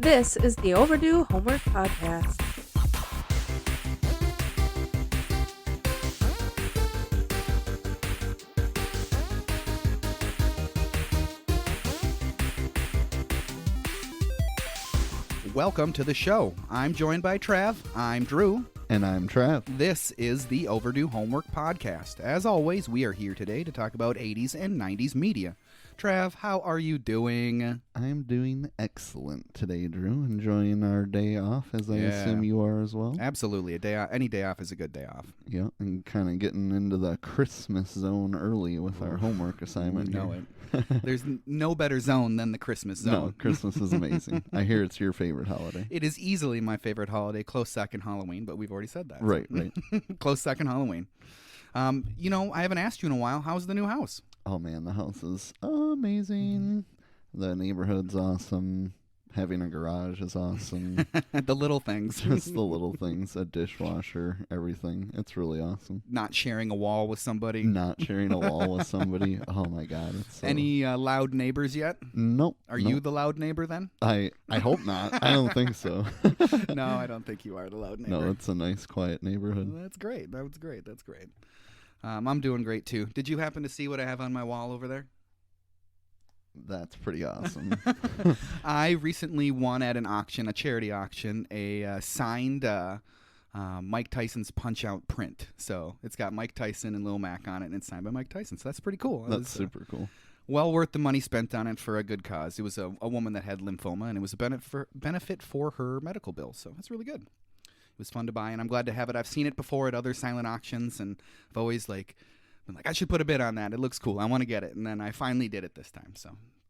This is the Overdue Homework Podcast. Welcome to the show. I'm joined by Trav. I'm Drew. And I'm Trav. This is the Overdue Homework Podcast. As always, we are here today to talk about 80s and 90s media. Trav, how are you doing? I'm doing excellent today, Drew. Enjoying our day off, as I assume you are as well. Absolutely. Any day off is a good day off. Yeah, and kind of getting into the Christmas zone early with our homework assignment. You know it. There's no better zone than the Christmas zone. No, Christmas is amazing. I hear it's your favorite holiday. It is easily my favorite holiday, close second Halloween, but we've already said that. Right, so. right. Close second Halloween. I haven't asked you in a while. How's the new house? Oh, man, the house is amazing. The neighborhood's awesome. Having a garage is awesome. The little things. Just the little things. A dishwasher, everything. It's really awesome. Not sharing a wall with somebody. Not sharing a wall with somebody. Oh, my God. It's so... Any loud neighbors yet? Nope. Are you the loud neighbor then? I hope not. I don't think so. No, I don't think you are the loud neighbor. No, it's a nice, quiet neighborhood. Well, that's great. That's great. I'm doing great, too. Did you happen to see what I have on my wall over there? That's pretty awesome. I recently won at an auction, a charity auction, a signed Mike Tyson's Punch-Out print. So it's got Mike Tyson and Lil Mac on it, and it's signed by Mike Tyson. So that's pretty cool. That's super cool. Well worth the money spent on it for a good cause. It was a woman that had lymphoma, and it was a benefit for her medical bill. So that's really good. It was fun to buy, and I'm glad to have it. I've seen it before at other silent auctions, and I've always been like, I should put a bid on that. It looks cool. I want to get it. And then I finally did it this time.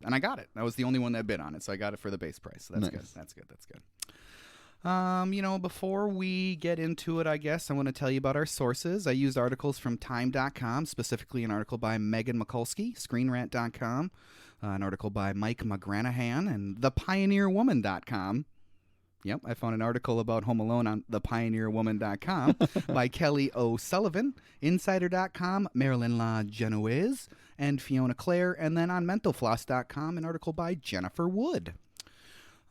And I got it. I was the only one that bid on it, so I got it for the base price. So that's nice. Good. That's good. Before we get into it, I guess I want to tell you about our sources. I used articles from Time.com, specifically an article by Megan Mikulski, ScreenRant.com, an article by Mike McGranahan, and ThePioneerWoman.com. Yep, I found an article about Home Alone on ThePioneerWoman.com by Kelly O'Sullivan, Insider.com, Marilyn La Genoese, and Fiona Clare, and then on MentalFloss.com, an article by Jennifer Wood.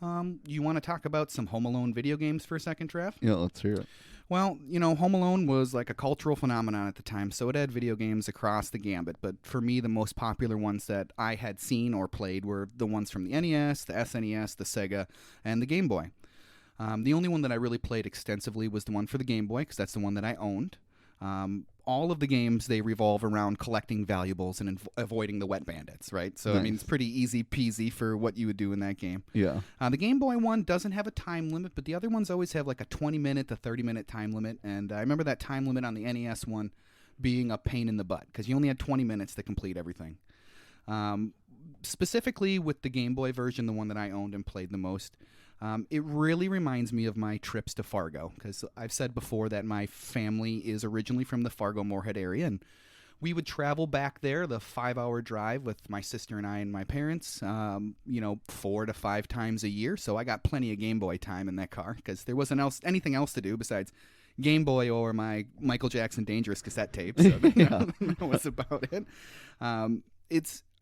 You want to talk about some Home Alone video games for a second, Trav? Yeah, let's hear it. Well, Home Alone was like a cultural phenomenon at the time, so it had video games across the gambit. But for me, the most popular ones that I had seen or played were the ones from the NES, the SNES, the Sega, and the Game Boy. The only one that I really played extensively was the one for the Game Boy, because that's the one that I owned. All of the games, they revolve around collecting valuables and avoiding the wet bandits, right? So, nice. It's pretty easy peasy for what you would do in that game. Yeah. The Game Boy one doesn't have a time limit, but the other ones always have like a 20-minute to 30-minute time limit. And I remember that time limit on the NES one being a pain in the butt, because you only had 20 minutes to complete everything. Specifically with the Game Boy version, the one that I owned and played the most, it really reminds me of my trips to Fargo, because I've said before that my family is originally from the Fargo-Moorhead area, and we would travel back there, the 5-hour drive with my sister and I and my parents, 4 to 5 times a year. So I got plenty of Game Boy time in that car, because there wasn't anything else to do besides Game Boy or my Michael Jackson Dangerous cassette tape. So that was about it.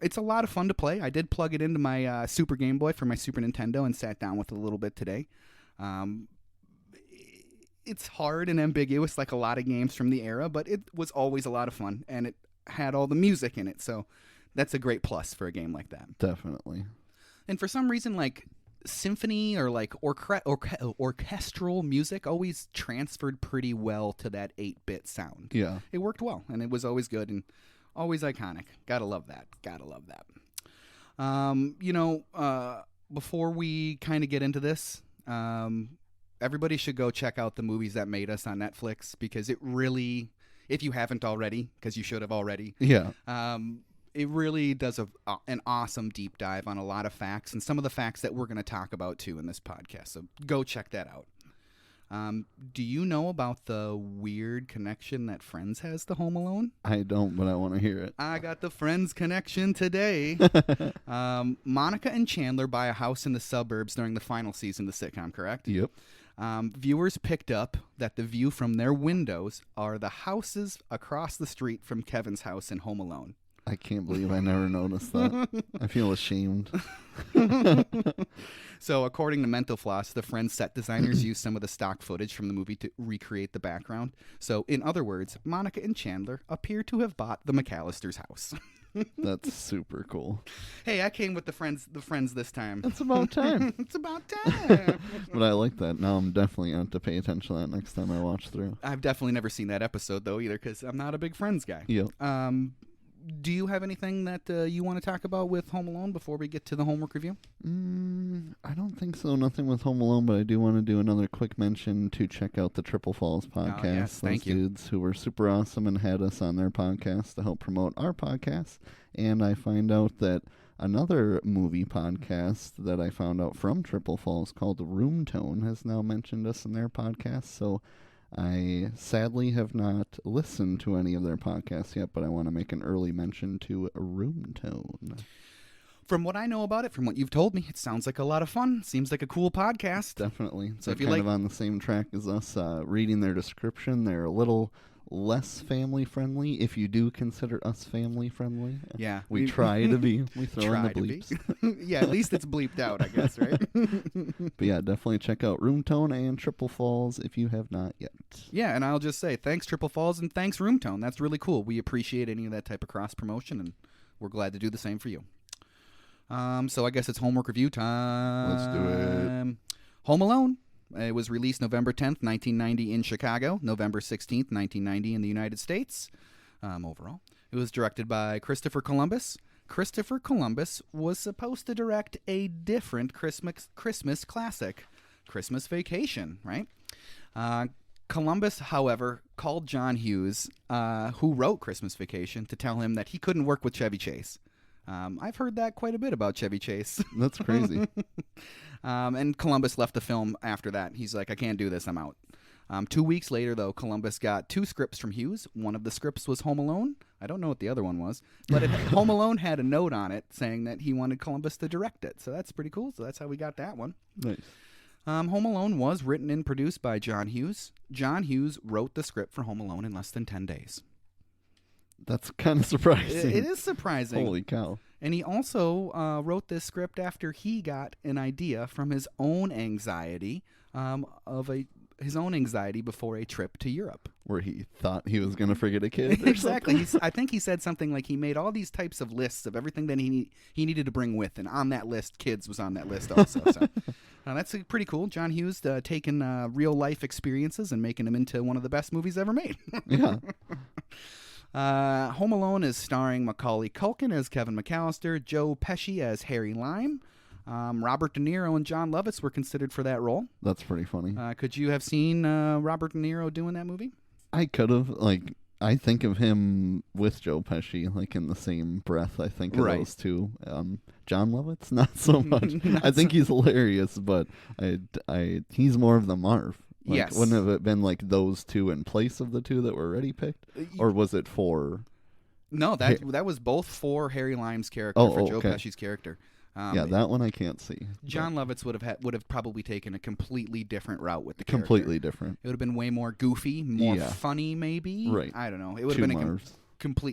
It's a lot of fun to play. I did plug it into my Super Game Boy for my Super Nintendo and sat down with it a little bit today. It's hard and ambiguous like a lot of games from the era, but it was always a lot of fun, and it had all the music in it, so that's a great plus for a game like that. Definitely. And for some reason, like symphony or like orchestral music always transferred pretty well to that 8-bit sound. Yeah. It worked well, and it was always good and always iconic. Gotta love that. Before we kind of get into this, everybody should go check out The Movies That Made Us on Netflix, because it really, if you haven't already, because you should have already, it really does an awesome deep dive on a lot of facts, and some of the facts that we're going to talk about too in this podcast. So go check that out. Do you know about the weird connection that Friends has to Home Alone? I don't, but I want to hear it. I got the Friends connection today. Monica and Chandler buy a house in the suburbs during the final season of the sitcom, correct? Yep. Viewers picked up that the view from their windows are the houses across the street from Kevin's house in Home Alone. I can't believe I never noticed that. I feel ashamed. So, according to Mental Floss, the Friends set designers used some of the stock footage from the movie to recreate the background. So, in other words, Monica and Chandler appear to have bought the McAllister's house. That's super cool. Hey, I came with the friends this time. It's about time. It's about time. But I like that. Now I'm definitely going to have to pay attention to that next time I watch through. I've definitely never seen that episode, though, either, because I'm not a big Friends guy. Yep. Do you have anything that you want to talk about with Home Alone before we get to the homework review? I don't think so. Nothing with Home Alone, but I do want to do another quick mention to check out the Triple Falls podcast. Oh, yes, thank you. Dudes who were super awesome and had us on their podcast to help promote our podcast. And I find out that another movie podcast that I found out from Triple Falls called Room Tone has now mentioned us in their podcast. So I sadly have not listened to any of their podcasts yet, but I want to make an early mention to Room Tone. From what I know about it, from what you've told me, it sounds like a lot of fun. Seems like a cool podcast. Definitely. So They're if you kind like of on the same track as us. Reading their description, they're a little less family friendly, if you do consider us family friendly. Yeah. We try to be. We throw in the Try to be. bleeps. Yeah, at least it's bleeped out, I guess, right? But yeah, definitely check out Room Tone and Triple Falls if you have not yet. Yeah, and I'll just say thanks Triple Falls and thanks Room Tone. That's really cool. We appreciate any of that type of cross promotion, and we're glad to do the same for you. So I guess it's homework review time. Let's do it. Home Alone. It was released November 10th, 1990 in Chicago, November 16th, 1990 in the United States. Overall, it was directed by Christopher Columbus. Christopher Columbus was supposed to direct a different Christmas classic, Christmas Vacation, right? Columbus, however, called John Hughes, who wrote Christmas Vacation, to tell him that he couldn't work with Chevy Chase. I've heard that quite a bit about Chevy Chase. That's crazy. And Columbus left the film after that. He's like, I can't do this. I'm out. 2 weeks later, though, Columbus got 2 scripts from Hughes. One of the scripts was Home Alone. I don't know what the other one was. But Home Alone had a note on it saying that he wanted Columbus to direct it. So that's pretty cool. So that's how we got that one. Nice. Home Alone was written and produced by John Hughes. John Hughes wrote the script for Home Alone in less than 10 days. That's kind of surprising. It is surprising. Holy cow. And he also wrote this script after he got an idea from his own anxiety his own anxiety before a trip to Europe. Where he thought he was going to forget a kid. Exactly. I think he said something like he made all these types of lists of everything that he needed to bring with, and on that list, kids was on that list also. So that's pretty cool. John Hughes taking real life experiences and making them into one of the best movies ever made. Yeah. Home Alone is starring Macaulay Culkin as Kevin McAllister, Joe Pesci as Harry Lime. Robert De Niro and John Lovitz were considered for that role. That's pretty funny. Could you have seen Robert De Niro doing that movie? I could have. I think of him with Joe Pesci, in the same breath. I think of those two. John Lovitz, not so much. I think he's hilarious, but he's more of the Marv. Yes. Wouldn't have it been those two in place of the two that were already picked? Or was it for... No, that was both for Harry Lime's character, for Joe Pesci's character. Yeah, that one I can't see. John Lovitz would have probably taken a completely different route with the character. Completely different. It would have been way more goofy, more funny, maybe. Right. I don't know. It would have been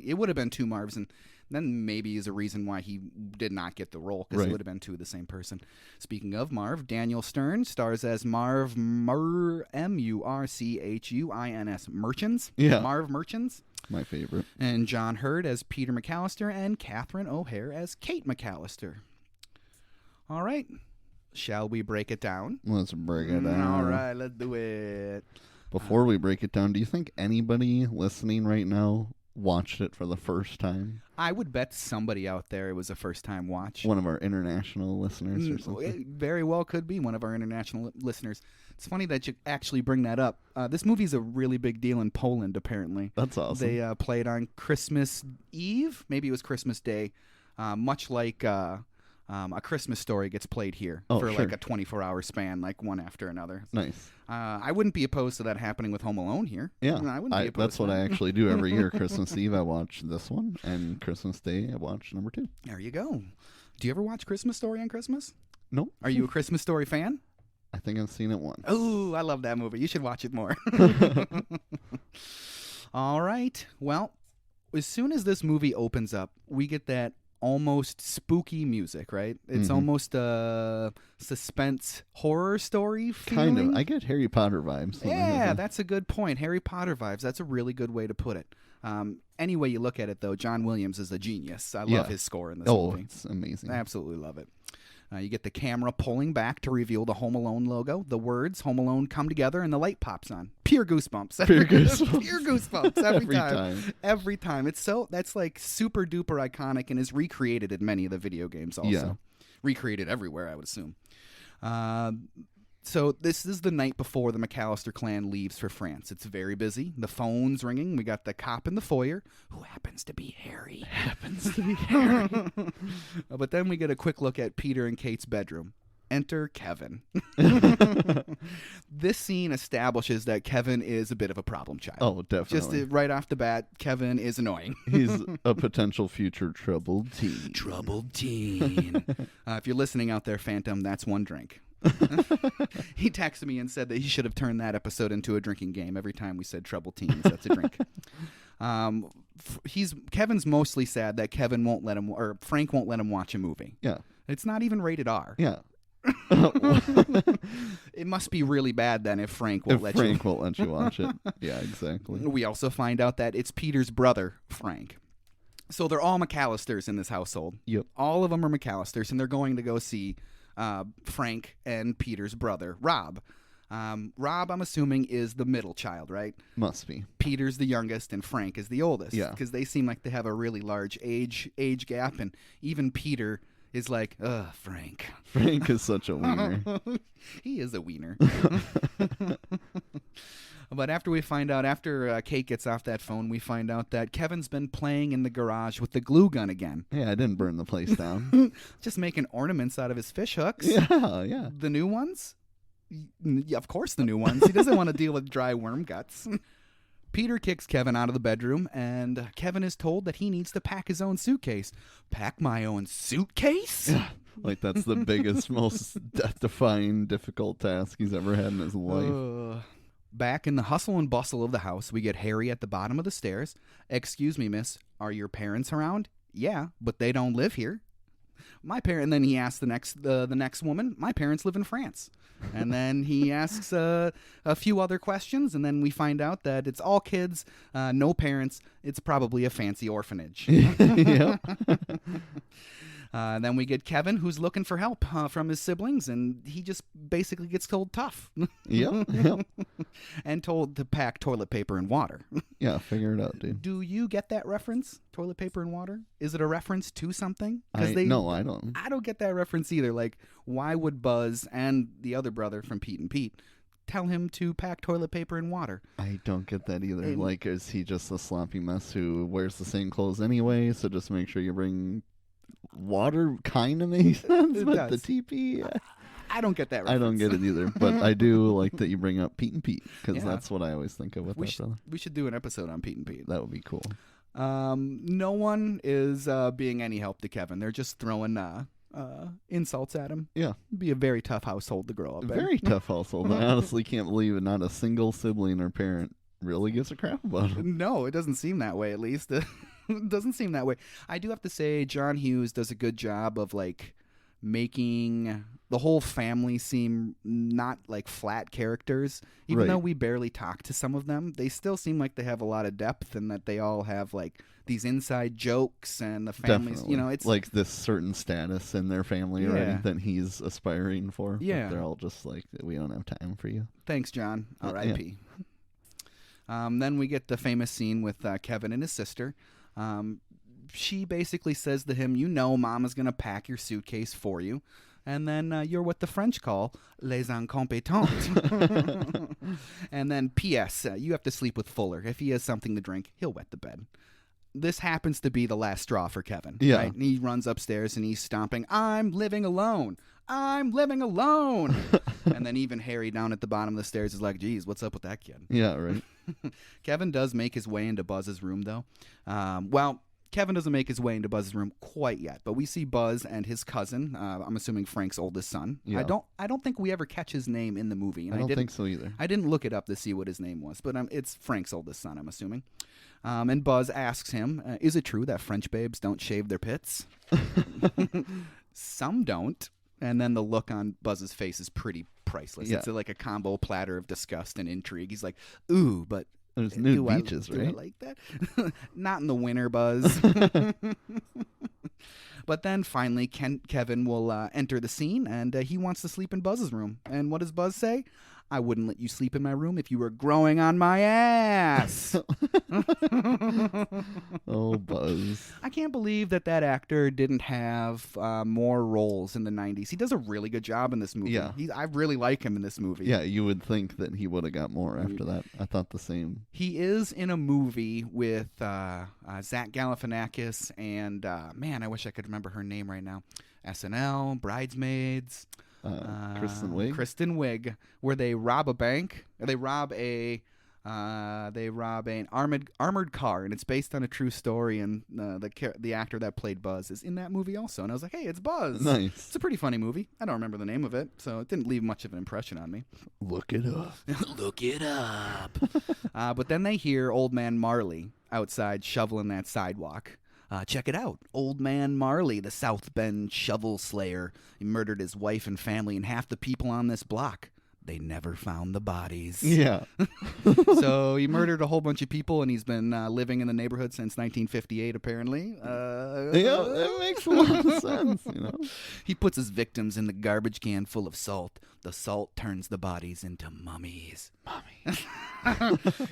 It would have been two Marvs, and then maybe is a reason why he did not get the role, because it would have been two of the same person. Speaking of Marv, Daniel Stern stars as Marv Murchins. Merchants. Yeah. Marv Merchants. My favorite. And John Hurd as Peter McAllister, and Catherine O'Hare as Kate McAllister. All right. Shall we break it down? Let's break it down. All right, let's do it. Before we break it down, do you think anybody listening right now watched it for the first time? I would bet somebody out there it was a first-time watch. One of our international listeners or something? It very well could be one of our international listeners. It's funny that you actually bring that up. This movie's a really big deal in Poland, apparently. That's awesome. They played on Christmas Eve. Maybe it was Christmas Day. Much like... A Christmas Story gets played here for a 24-hour span, one after another. Nice. I wouldn't be opposed to that happening with Home Alone here. Yeah, I wouldn't be opposed that's to what that. I actually do every year. Christmas Eve, I watch this one, and Christmas Day, I watch number 2. There you go. Do you ever watch Christmas Story on Christmas? Nope. Are you a Christmas Story fan? I think I've seen it once. Oh, I love that movie. You should watch it more. All right. Well, as soon as this movie opens up, we get that almost spooky music, right? It's almost a suspense horror story feeling. Kind of. I get Harry Potter vibes. Yeah, that's a good point. Harry Potter vibes. That's a really good way to put it. Any way you look at it, though, John Williams is a genius. I love his score in this movie. It's amazing. I absolutely love it. You get the camera pulling back to reveal the Home Alone logo. The words Home Alone come together and the light pops on. Pure goosebumps. Pure goosebumps. Pure goosebumps every time. Every time. That's like super duper iconic and is recreated in many of the video games also. Yeah. Recreated everywhere, I would assume. So this is the night before the McAllister clan leaves for France. It's very busy. The phone's ringing. We got the cop in the foyer, who happens to be Harry. But then we get a quick look at Peter and Kate's bedroom. Enter Kevin. This scene establishes that Kevin is a bit of a problem child. Oh, definitely. Just right off the bat, Kevin is annoying. He's a potential future troubled teen. If you're listening out there, Phantom, that's one drink. He texted me and said that he should have turned that episode into a drinking game. Every time we said trouble teens, that's a drink. Kevin's mostly sad that Frank won't let him watch a movie. Yeah. It's not even rated R. Yeah. It must be really bad then if Frank won't let you watch it. Yeah, exactly. We also find out that it's Peter's brother, Frank. So they're all McAllisters in this household. Yep. All of them are McAllisters, and they're going to go see Frank and Peter's brother, Rob. Rob, I'm assuming, is the middle child, right? Must be. Peter's the youngest, and Frank is the oldest. Yeah. Because they seem like they have a really large age gap, and even Peter is like, ugh, Frank. Frank is such a wiener. He is a wiener. But after Kate gets off that phone, we find out that Kevin's been playing in the garage with the glue gun again. Yeah, I didn't burn the place down. Just making ornaments out of his fish hooks. Yeah. The new ones? Yeah, of course the new ones. He doesn't want to deal with dry worm guts. Peter kicks Kevin out of the bedroom, and Kevin is told that he needs to pack his own suitcase. Pack my own suitcase? Yeah. Like that's the biggest, most death-defying, difficult task he's ever had in his life. Back in the hustle and bustle of the house, we get Harry at the bottom of the stairs. Excuse me, miss, are your parents around? Yeah, but they don't live here. And then he asks the next woman, my parents live in France. And then he asks a few other questions, and then we find out that it's all kids, no parents. It's probably a fancy orphanage. Yeah. Then we get Kevin, who's looking for help from his siblings, and he just basically gets told tough. Yep. And told to pack toilet paper and water. Yeah, figure it out, dude. Do you get that reference? Toilet paper and water? Is it a reference to something? No, I don't. I don't get that reference either. Like, why would Buzz and the other brother from Pete and Pete tell him to pack toilet paper and water? I don't get that either. Like, is he just a sloppy mess who wears the same clothes anyway? So just make sure you bring water. Kind of makes sense, but the teepee. I don't get that reference. I don't get it either, but I do like that you bring up Pete and Pete, because that's what I always think of with that brother. We should do an episode on Pete and Pete. That would be cool. No one is being any help to Kevin. They're just throwing insults at him. Yeah. It'd be a very tough household to grow up in. Very tough household. I honestly can't believe it. Not a single sibling or parent really gives a crap about him. No, it doesn't seem that way, at least. It doesn't seem that way. I do have to say, John Hughes does a good job of, like, making the whole family seem not like flat characters. Even though we barely talk to some of them, they still seem like they have a lot of depth, and that they all have like these inside jokes, and the families, Definitely. you know, it's like this certain status in their family already that he's aspiring for. Yeah. But they're all just like, we don't have time for you. Thanks, John. R.I.P. Then we get the famous scene with Kevin and his sister. She basically says to him, you know, Mama's going to pack your suitcase for you. And then you're what the French call les incompetents. And then P.S. You have to sleep with Fuller. If he has something to drink, he'll wet the bed. This happens to be the last straw for Kevin. Yeah. Right? And he runs upstairs and he's stomping, I'm living alone. I'm living alone. And then even Harry down at the bottom of the stairs is like, geez, what's up with that kid? Yeah, right. Kevin does make his way into Buzz's room, though. Kevin doesn't make his way into Buzz's room quite yet, but we see Buzz and his cousin. I'm assuming Frank's oldest son. Yeah. I don't think we ever catch his name in the movie. And I don't think so either. I didn't look it up to see what his name was, but it's Frank's oldest son, I'm assuming. And Buzz asks him, is it true that French babes don't shave their pits? Some don't. And then the look on Buzz's face is pretty priceless. Yeah. It's like a combo platter of disgust and intrigue. He's like, ooh, but There's nude beaches, do right? I like that? Not in the winter, Buzz. But then finally Kevin will enter the scene, and he wants to sleep in Buzz's room. And what does Buzz say? I wouldn't let you sleep in my room if you were growing on my ass. Oh, Buzz. I can't believe that actor didn't have more roles in the 90s. He does a really good job in this movie. Yeah. I really like him in this movie. Yeah, you would think that he would have got more after that. I thought the same. He is in a movie with Zach Galifianakis and, man, I wish I could remember her name right now. SNL, Bridesmaids. Kristen Wiig? Kristen Wiig, where they rob a bank. They rob an armored car, and it's based on a true story. And the actor that played Buzz is in that movie also. And I was like, hey, it's Buzz. Nice. It's a pretty funny movie. I don't remember the name of it, so it didn't leave much of an impression on me. Look it up. Look it up. But then they hear Old Man Marley outside shoveling that sidewalk. Check it out. Old Man Marley, the South Bend shovel slayer. He murdered his wife and family and half the people on this block. They never found the bodies. Yeah. So he murdered a whole bunch of people, and he's been living in the neighborhood since 1958, apparently. Yeah, that makes a lot of sense, you know. He puts his victims in the garbage can full of salt. The salt turns the bodies into mummies.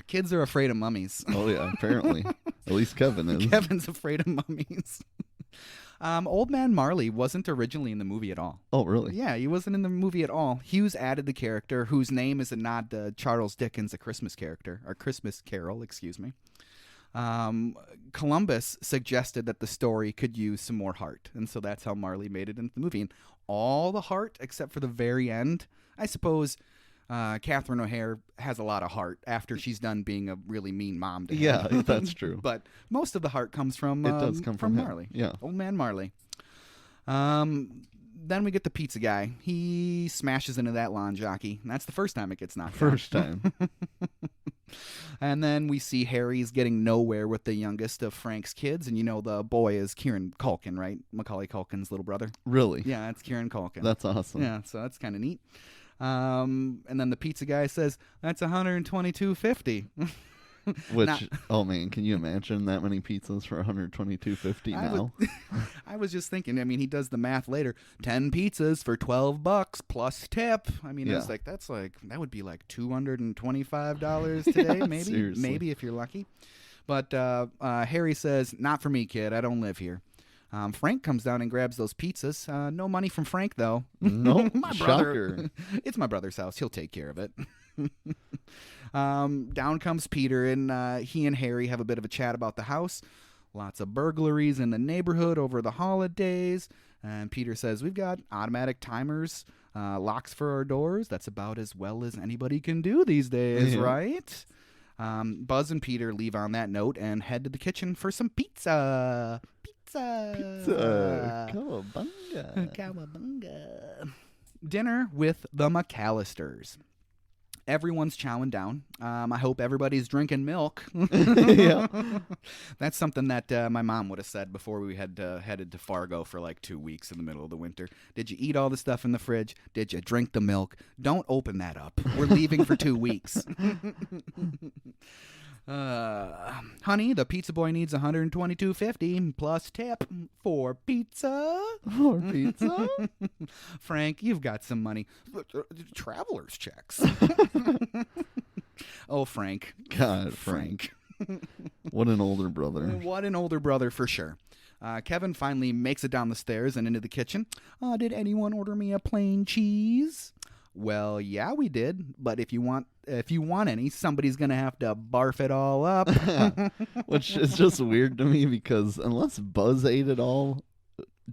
Kids are afraid of mummies. Oh, yeah, apparently. At least Kevin is. Kevin's afraid of mummies. Old Man Marley wasn't originally in the movie at all. Oh, really? Yeah, he wasn't in the movie at all. Hughes added the character, whose name is a nod to Charles Dickens' A Christmas Carol, excuse me. Columbus suggested that the story could use some more heart, and so that's how Marley made it into the movie. And all the heart, except for the very end, I suppose. Catherine O'Hare has a lot of heart after she's done being a really mean mom to him. Yeah, that's true. But most of the heart comes from It does come from him. Marley. Yeah. Old Man Marley. Then we get the pizza guy. He smashes into that lawn jockey. And that's the first time it gets knocked out. First time. And then we see Harry's getting nowhere with the youngest of Frank's kids. And you know the boy is Kieran Culkin, right? Macaulay Culkin's little brother. Really? Yeah, that's Kieran Culkin. That's awesome. Yeah, so that's kind of neat. And then the pizza guy says, that's $122.50. Which, oh man, can you imagine that many pizzas for $122.50 now? I was just thinking, I mean, he does the math later. 10 pizzas for $12 plus tip. I mean, Yeah. it's like, that would be like $225 today, maybe. Seriously. Maybe if you're lucky. But Harry says, not for me, kid. I don't live here. Frank comes down and grabs those pizzas. No money from Frank, though. Nope. My brother. Shocker. It's my brother's house. He'll take care of it. Down comes Peter, and he and Harry have a bit of a chat about the house. Lots of burglaries in the neighborhood over the holidays. And Peter says, we've got automatic timers, locks for our doors. That's about as well as anybody can do these days, Yeah. right? Buzz and Peter leave on that note and head to the kitchen for some pizza. Pizza. Cowabunga. Cowabunga. Dinner with the McAllisters. Everyone's chowing down. I hope everybody's drinking milk. Yeah. That's something that my mom would have said before we had headed to Fargo for like 2 weeks in the middle of the winter. Did you eat all the stuff in the fridge? Did you drink the milk? Don't open that up. We're leaving for 2 weeks. Honey, the pizza boy needs $122.50 plus tip for pizza. For pizza? Frank, you've got some money. Traveler's checks. Oh, Frank. God, Frank. What an older brother. What an older brother for sure. Kevin finally makes it down the stairs and into the kitchen. Did anyone order me a plain cheese? Well, yeah, we did. But if you want any, somebody's gonna have to barf it all up. Which is just weird to me because unless Buzz ate it all,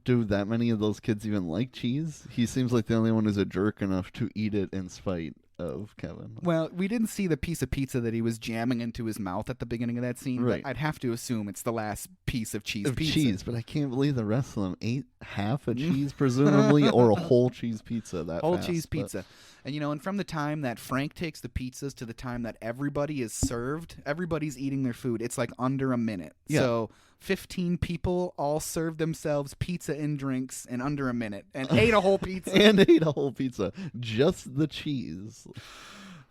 do that many of those kids even like cheese? He seems like the only one who's a jerk enough to eat it in spite of Kevin. Well, we didn't see the piece of pizza that he was jamming into his mouth at the beginning of that scene. Right. But I'd have to assume it's the last piece of cheese pizza. Cheese, but I can't believe the rest of them ate half a cheese, presumably, or a whole cheese pizza. Whole cheese pizza. And, and from the time that Frank takes the pizzas to the time that everybody is served, everybody's eating their food. It's like under a minute. Yeah. So 15 people all served themselves pizza and drinks in under a minute and ate a whole pizza. Just the cheese.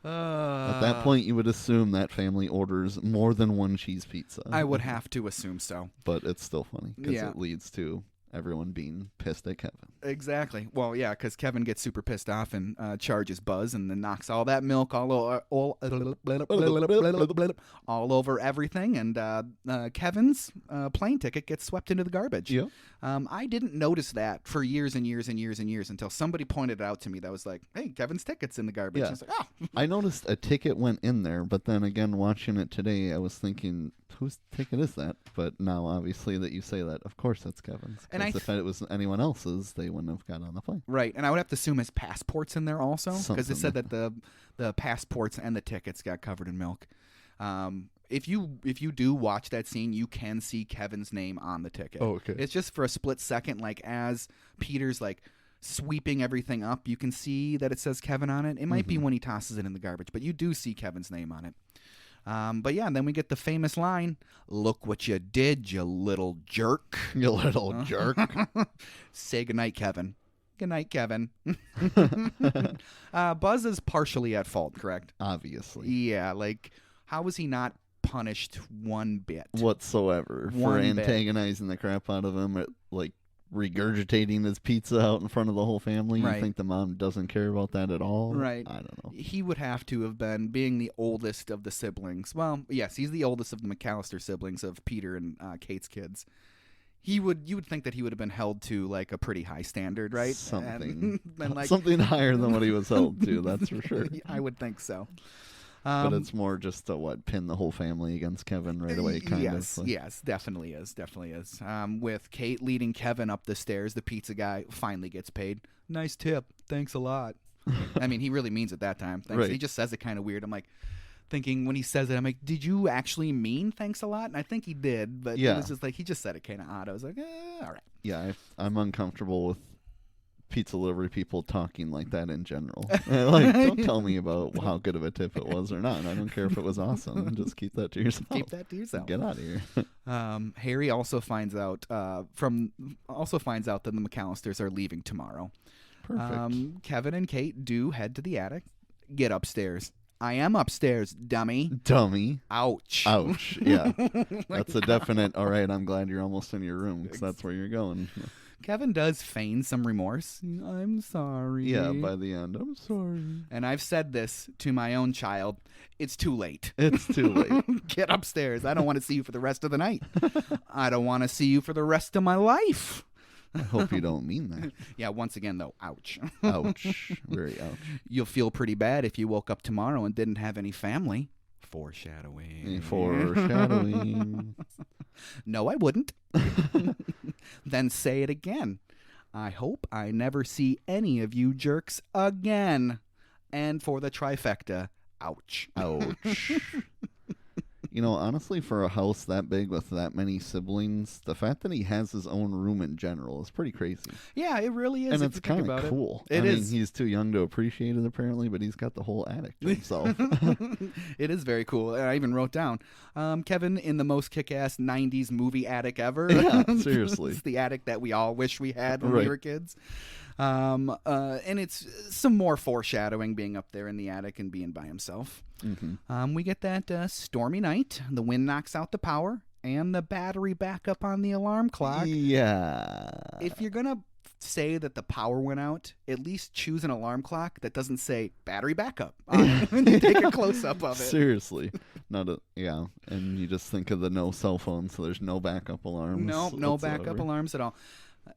At that point, you would assume that family orders more than one cheese pizza. I would have to assume so. But it's still funny because Yeah. it leads to everyone being pissed at Kevin. Exactly. Well, yeah, because Kevin gets super pissed off and charges Buzz and then knocks all that milk all over everything. And Kevin's plane ticket gets swept into the garbage. Yeah. I didn't notice that for years and years and years and years until somebody pointed it out to me. That was like, hey, Kevin's ticket's in the garbage. Yeah. I was like, oh. I noticed a ticket went in there, but then again, watching it today, I was thinking, whose ticket is that? But now, obviously, that you say that, of course, that's Kevin's. And if it was anyone else's, they wouldn't have got on the plane. Right, and I would have to assume his passport's in there also, because it Something said that the passports and the tickets got covered in milk. If you do watch that scene, you can see Kevin's name on the ticket. Oh, okay. It's just for a split second, like as Peter's like sweeping everything up, you can see that it says Kevin on it. It might be when he tosses it in the garbage, but you do see Kevin's name on it. But yeah, and then we get the famous line, "Look what you did, you little jerk." You little jerk. Say goodnight, Kevin. Good night, Kevin. Buzz is partially at fault, correct? Obviously. Yeah, like, how was he not punished one bit? Whatsoever. One for bit. antagonizing the crap out of him, like regurgitating his pizza out in front of the whole family. Right. You think the mom doesn't care about that at all? Right. I don't know. He would have to have been, being the oldest of the siblings. Well, yes, he's the oldest of the McAllister siblings, of Peter and Kate's kids. You would think that he would have been held to like a pretty high standard, right? Something. And like, Something higher than what he was held to, that's for sure. I would think so. But it's more just to pin the whole family against Kevin right away, kind yes, of. Yes, definitely is. With Kate leading Kevin up the stairs, the pizza guy finally gets paid. Nice tip. Thanks a lot. I mean, he really means it that time. Thanks. Right. He just says it kind of weird. I'm like, thinking when he says it, I'm like, did you actually mean thanks a lot? And I think he did, but it was just like, he just said it kind of odd. I was like, all right. Yeah, I'm uncomfortable with pizza delivery people talking like that in general. Don't tell me about how good of a tip it was or not. I don't care if it was awesome. Just keep that to yourself. Keep that to yourself. Get out of here. Harry also finds out that the McAllisters are leaving tomorrow. Perfect. Kevin and Kate do head to the attic. Get upstairs. I am upstairs, dummy. Ouch. Ouch. Yeah. That's a definite, all right, I'm glad you're almost in your room, because that's where you're going. Kevin does feign some remorse. I'm sorry. Yeah, by the end, I'm sorry. And I've said this to my own child. It's too late. It's too late. Get upstairs. I don't want to see you for the rest of the night. I don't want to see you for the rest of my life. I hope you don't mean that. Yeah, once again, though, ouch. Ouch. Very ouch. You'll feel pretty bad if you woke up tomorrow and didn't have any family. Foreshadowing. Foreshadowing. No, I wouldn't. Then say it again. I hope I never see any of you jerks again. And for the trifecta, ouch. Ouch. Honestly, for a house that big with that many siblings, the fact that he has his own room in general is pretty crazy. Yeah, it really is. And it's kind of cool. It is. He's too young to appreciate it, apparently, but he's got the whole attic to himself. It is very cool. I even wrote down, Kevin in the most kick-ass 90s movie attic ever. Yeah, seriously. It's the attic that we all wish we had when we were kids. And it's some more foreshadowing, being up there in the attic and being by himself. Mm-hmm. We get that stormy night. The wind knocks out the power and the battery backup on the alarm clock. Yeah. If you're going to say that the power went out, at least choose an alarm clock that doesn't say battery backup. Take a close-up of it. Seriously. Yeah. And you just think of the no cell phone, so there's no backup alarms. No backup alarms at all.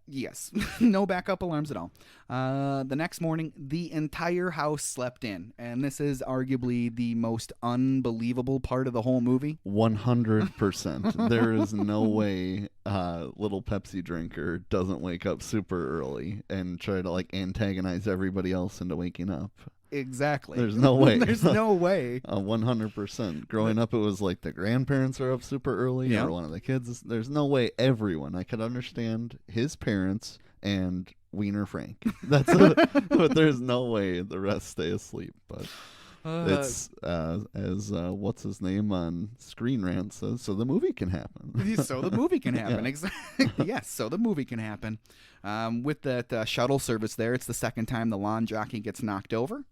Yes, no backup alarms at all. The next morning, the entire house slept in, and this is arguably the most unbelievable part of the whole movie. 100%. There is no way little Pepsi drinker doesn't wake up super early and try to antagonize everybody else into waking up. Exactly. There's no way. There's no way. 100%. Growing up, it was like the grandparents are up super early or one of the kids. There's no way everyone. I could understand his parents and Wiener Frank. That's it. But there's no way the rest stay asleep. But it's as what's his name on Screen Rant says, so the movie can happen. So the movie can happen. Yeah. Exactly. Yes, so the movie can happen. With that shuttle service there, it's the second time the lawn jockey gets knocked over.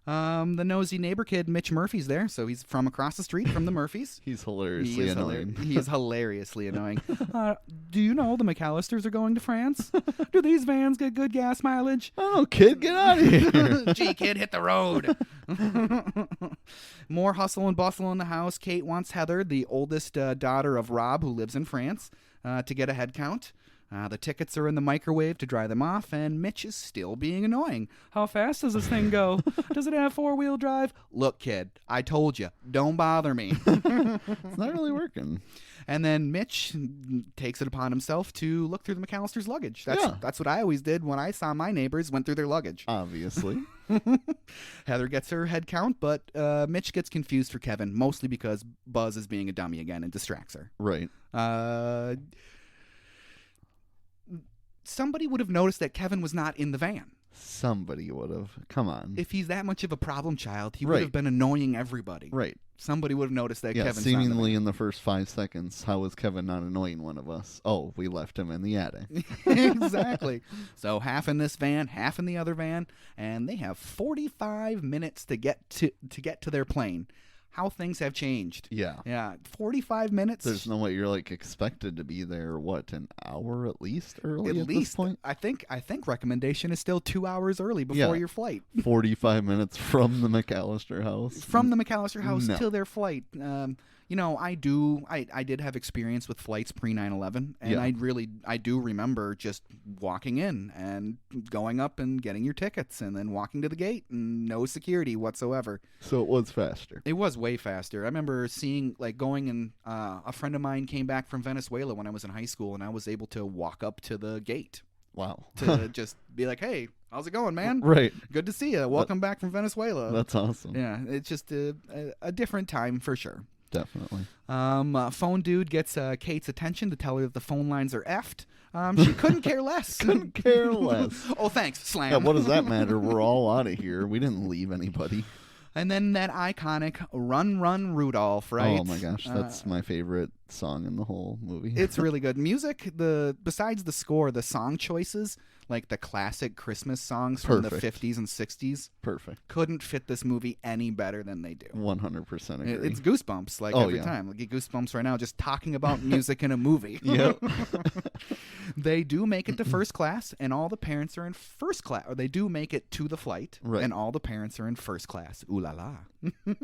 The nosy neighbor kid, Mitch Murphy's there, so he's from across the street from the Murphys. He's hilariously annoying. He is hilariously annoying. Do you know the McAllisters are going to France? Do these vans get good gas mileage? Oh, kid, get out of here. Gee, kid, hit the road. More hustle and bustle in the house. Kate wants Heather, the oldest daughter of Rob, who lives in France, to get a head count. The tickets are in the microwave to dry them off, and Mitch is still being annoying. How fast does this thing go? Does it have four-wheel drive? Look, kid, I told you, don't bother me. It's not really working. And then Mitch takes it upon himself to look through the McAllisters' luggage. That's what I always did when I saw my neighbors went through their luggage. Obviously. Heather gets her head count, but Mitch gets confused for Kevin, mostly because Buzz is being a dummy again and distracts her. Right. Somebody would have noticed that Kevin was not in the van. Somebody would have. Come on. If he's that much of a problem child, he would Right. have been annoying everybody. Right. Somebody would have noticed that Yeah, Kevin's seemingly in the first 5 seconds, how was Kevin not annoying one of us? Oh, we left him in the attic. Exactly. So half in this van, half in the other van, and they have 45 minutes to get to their plane. How things have changed. Yeah. Yeah, 45 minutes. There's no way you're like expected to be there, what, an hour at least early at this least point? I think recommendation is still 2 hours early before your flight. 45 minutes from the McAllister house. From the McAllister house No. till their flight. I did have experience with flights pre 9/11, and Yeah. I do remember just walking in and going up and getting your tickets and then walking to the gate and no security whatsoever. So it was faster. It was way faster. I remember seeing, going and a friend of mine came back from Venezuela when I was in high school, and I was able to walk up to the gate Wow. to just be like, hey, how's it going, man? Right. Good to see you. Welcome back from Venezuela. That's awesome. Yeah, it's just a different time for sure. Definitely. Phone dude gets Kate's attention to tell her that the phone lines are effed. She couldn't care less. Couldn't care less. Oh, thanks. Slam. Yeah, what does that matter? We're all out of here. We didn't leave anybody. And then that iconic Run, Run, Rudolph, right? Oh my gosh, that's my favorite song in the whole movie. It's really good. Music, besides the score, the song choices, like the classic Christmas songs from the Perfect. 50s and 60s, Perfect. couldn't fit this movie any better than they do. 100% agree. It's goosebumps, every time. Like, get goosebumps right now just talking about music in a movie. Yep. They do make it to first class, and all the parents are in first class. Or they do make it to the flight, Right. and all the parents are in first class. Ooh la la.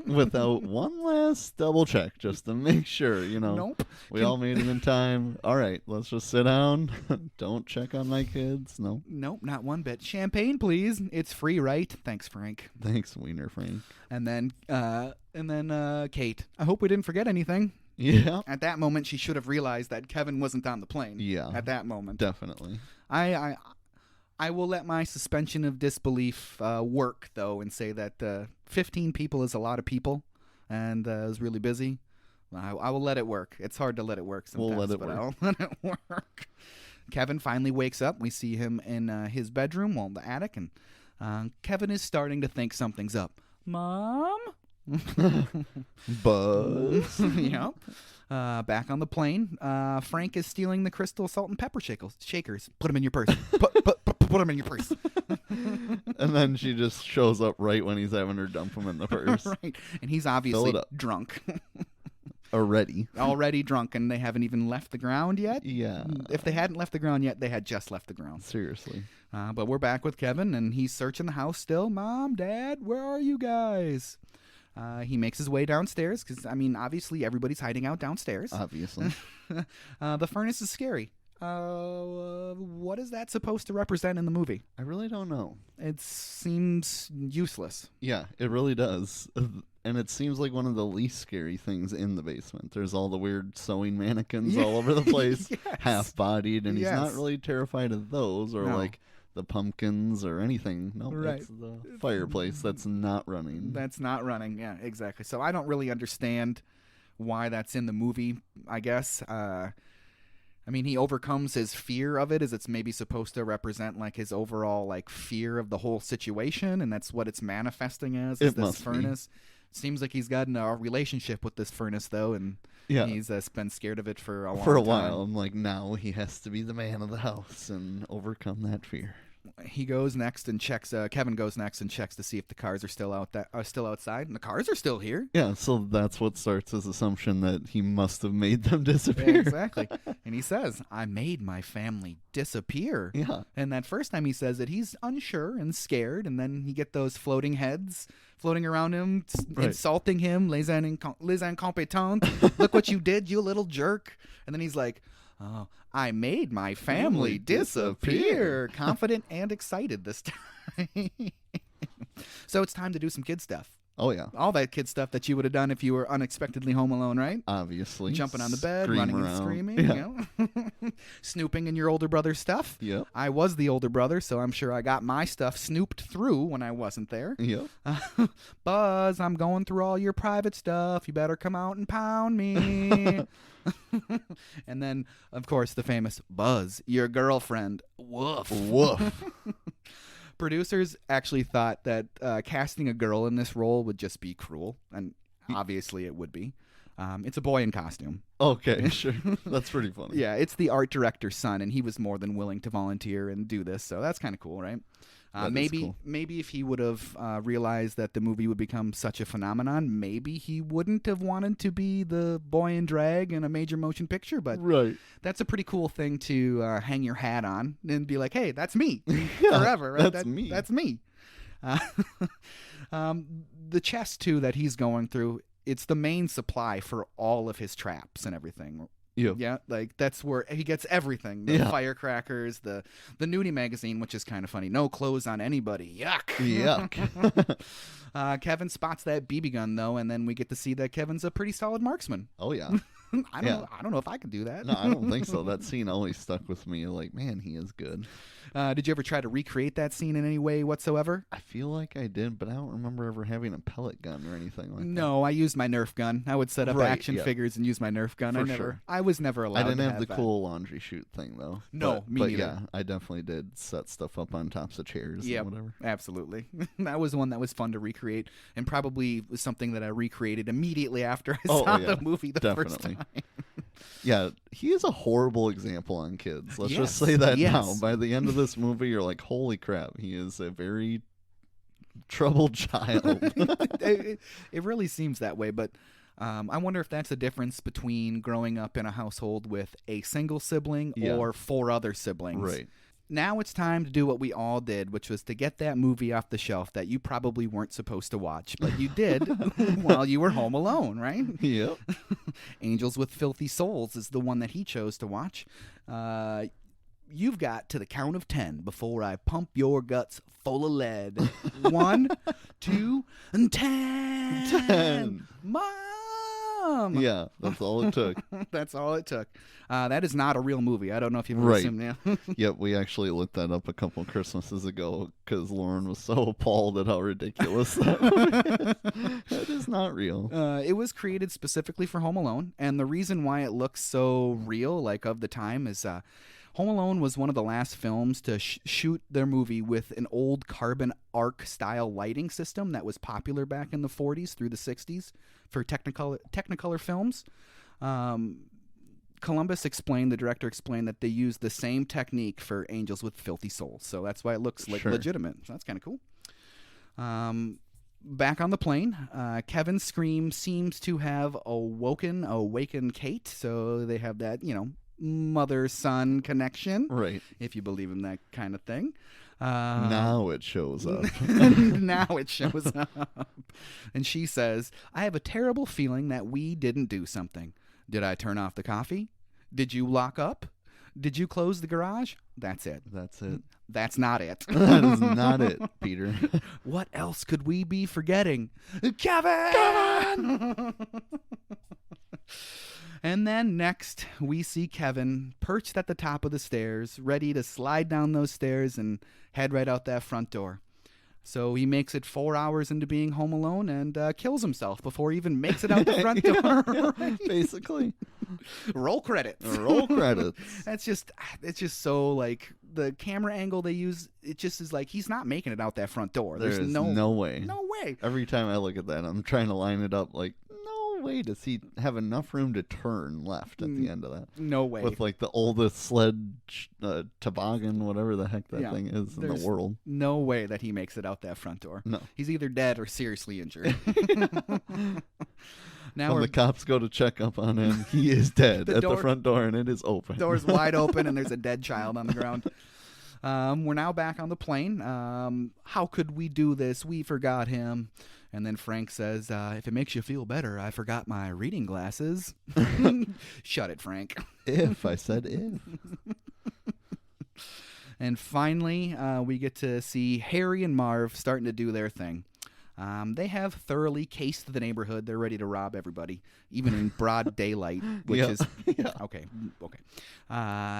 Without one last double check just to make sure, Nope. we all made it in time. All right, let's just sit down. Don't check on my kids. No. Nope, not one bit. Champagne, please. It's free, right? Thanks, Frank. Thanks, Wiener Frank. And then Kate. I hope we didn't forget anything. Yeah. At that moment, she should have realized that Kevin wasn't on the plane. Yeah. At that moment. Definitely. I will let my suspension of disbelief work, though, and say that 15 people is a lot of people, and I was really busy. I will let it work. It's hard to let it work sometimes, We'll let it but work. I'll let it work. Kevin finally wakes up. We see him in his bedroom, the attic, and Kevin is starting to think something's up. Mom? Buzz. Yep. Back on the plane, Frank is stealing the crystal salt and pepper shakers. Put them in your purse. Put them in your purse. And then she just shows up right when he's having her dump him in the purse. Right. And he's obviously it up. drunk. Already drunk, and they haven't even left the ground yet. Yeah. If they hadn't left the ground yet, they had just left the ground. Seriously. But we're back with Kevin, and he's searching the house still. Mom, Dad, where are you guys? He makes his way downstairs because, obviously everybody's hiding out downstairs. Obviously. The furnace is scary. What is that supposed to represent in the movie? I really don't know. It seems useless. Yeah, it really does. And it seems like one of the least scary things in the basement. There's all the weird sewing mannequins all over the place, Yes. half-bodied, and he's not Yes. really terrified of those or No. like the pumpkins or anything. No, Right. it's the fireplace that's not running. That's not running. Yeah, exactly. So I don't really understand why that's in the movie, I guess. I mean, he overcomes his fear of it, as it's maybe supposed to represent like his overall like fear of the whole situation, and that's what it's manifesting as. Is It this must be. furnace. Seems like he's gotten a relationship with this furnace though, and Yeah. he's been scared of it for a long For a time. while. I'm like, now he has to be the man of the house and overcome that fear. He goes next and checks. Kevin goes next and checks to see if the cars are still still outside, and the cars are still here. Yeah, so that's what starts his assumption that he must have made them Yeah, disappear. exactly. And he says, "I made my family disappear." Yeah. And that first time he says it, he's unsure and scared, and then you get those floating heads floating around him, Right. insulting him, les incompetents. Look what you did, you little jerk. And then he's like, "Oh, I made my family disappear." Confident and excited this time. So it's time to do some kid stuff. Oh, yeah. All that kid stuff that you would have done if you were unexpectedly home alone, right? Obviously. Jumping on the bed, Scream running around. and screaming, Yeah. you know? Snooping in your older brother's stuff. Yep. I was the older brother, so I'm sure I got my stuff snooped through when I wasn't there. Yep. Buzz, I'm going through all your private stuff. You better come out and pound me. And then, of course, the famous Buzz, your girlfriend. Woof. Woof. Producers actually thought that casting a girl in this role would just be cruel, and obviously it would be. It's a boy in costume. Okay, sure. That's pretty funny. Yeah, it's the art director's son, and he was more than willing to volunteer and do this, so that's kind of cool, right? That is Maybe cool. maybe if he would have realized that the movie would become such a phenomenon, maybe he wouldn't have wanted to be the boy in drag in a major motion picture, but Right. that's a pretty cool thing to hang your hat on and be like, hey, that's me Yeah, forever. Right? that's me. That's me. The chest, too, that he's going through, it's the main supply for all of his traps and everything. Yep. Yeah, like that's where he gets everything. The Yeah. firecrackers, the nudie magazine, which is kind of funny. No clothes on anybody. Yuck. Yuck. Kevin spots that BB gun though, and then we get to see that Kevin's a pretty solid marksman. Oh, yeah. I don't know if I can do that. No, I don't think so. That scene always stuck with me. Like, man, he is good. Did you ever try to recreate that scene in any way whatsoever? I feel like I did, but I don't remember ever having a pellet gun or anything like that. No, I used my Nerf gun. I would set up Right, action yeah. figures and use my Nerf gun. For sure. I was never allowed. I didn't to have the that. cool laundry chute thing, though. No, me but neither. yeah, I definitely did set stuff up on tops of chairs Yep, and whatever. absolutely. That was one that was fun to recreate, and probably was something that I recreated immediately after I saw yeah, the movie the first definitely. time. Yeah, he is a horrible example on kids. Let's just Yes, say that yes. now. By the end of this movie, you're like, holy crap, he is a very troubled child. It really seems that way, but I wonder if that's the difference between growing up in a household with a single sibling Yeah. or 4 other siblings. Right. Now it's time to do what we all did, which was to get that movie off the shelf that you probably weren't supposed to watch, but you did while you were home alone, right? Yep. Angels with Filthy Souls is the one that he chose to watch. You've got to the count of 10 before I pump your guts full of lead. 1, 2, and 10. 10. Mom! Yeah, that's all it took. That's all it took. That is not a real movie. I don't know if you've ever Right. seen it. Yep, we actually looked that up a couple Christmases ago because Lauren was so appalled at how ridiculous that movie is. That is not real. It was created specifically for Home Alone, and the reason why it looks so real, like of the time, is Home Alone was one of the last films to shoot their movie with an old carbon arc style lighting system that was popular back in the 40s through the 60s for Technicolor films. The director explained that they used the same technique for Angels with Filthy Souls, so that's why it looks like Sure. legitimate. So that's kind of cool. Back on the plane, Kevin's scream seems to have awaken Kate, so they have that, mother-son connection, Right. if you believe in that kind of thing. Now it shows up. Now it shows up. And she says, I have a terrible feeling that we didn't do something. Did I turn off the coffee? Did you lock up? Did you close the garage? That's it. That's it. That's not it. That is not it, Peter. What else could we be forgetting? Kevin! And then next, we see Kevin perched at the top of the stairs, ready to slide down those stairs and head right out that front door. So he makes it 4 hours into being home alone and kills himself before he even makes it out the front door. Basically. Roll credits. Roll credits. It's just so like the camera angle they use. It just is like he's not making it out that front door. There's no way. No way. Every time I look at that, I'm trying to line it up like, no way does he have enough room to turn left at the end of that. No way. With like the oldest sled toboggan, whatever the heck that thing is in the world. No way that he makes it out that front door. No. He's either dead or seriously injured. Now when the cops go to check up on him, he is dead at the front door, and it is open. Door's wide open, and there's a dead child on the ground. We're now back on the plane. How could we do this? We forgot him. And then Frank says, if it makes you feel better, I forgot my reading glasses. Shut it, Frank. If. I said if. And finally, we get to see Harry and Marv starting to do their thing. They have thoroughly cased the neighborhood. They're ready to rob everybody, even in broad daylight, which is okay.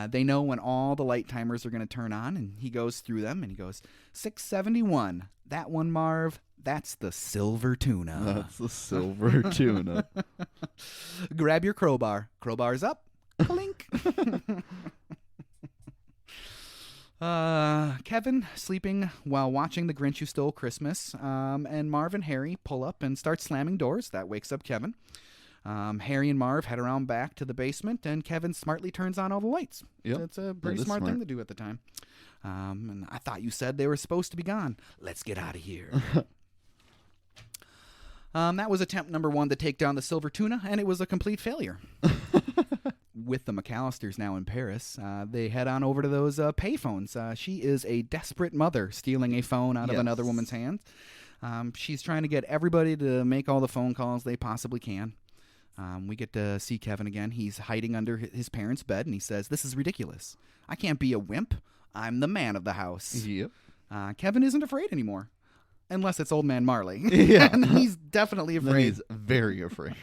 They know when all the light timers are going to turn on, and he goes through them, and he goes, 671. That one, Marv, that's the silver tuna. That's the silver tuna. Grab your crowbar. Crowbar's up. Clink. Kevin sleeping while watching The Grinch Who Stole Christmas, and Marv and Harry pull up and start slamming doors. That wakes up Kevin. Harry and Marv head around back to the basement, and Kevin smartly turns on all the lights. Yep. That's a pretty smart thing to do at the time. And I thought you said they were supposed to be gone. Let's get out of here. That was attempt number 1 to take down the silver tuna, and it was a complete failure. With the McAllisters now in Paris, they head on over to those payphones. She is a desperate mother stealing a phone out of another woman's hand. She's trying to get everybody to make all the phone calls they possibly can. We get to see Kevin again. He's hiding under his parents' bed, and he says, "This is ridiculous. I can't be a wimp. I'm the man of the house." Yep. Kevin isn't afraid anymore. Unless it's Old Man Marley. Yeah. And he's definitely afraid. Then he's very afraid.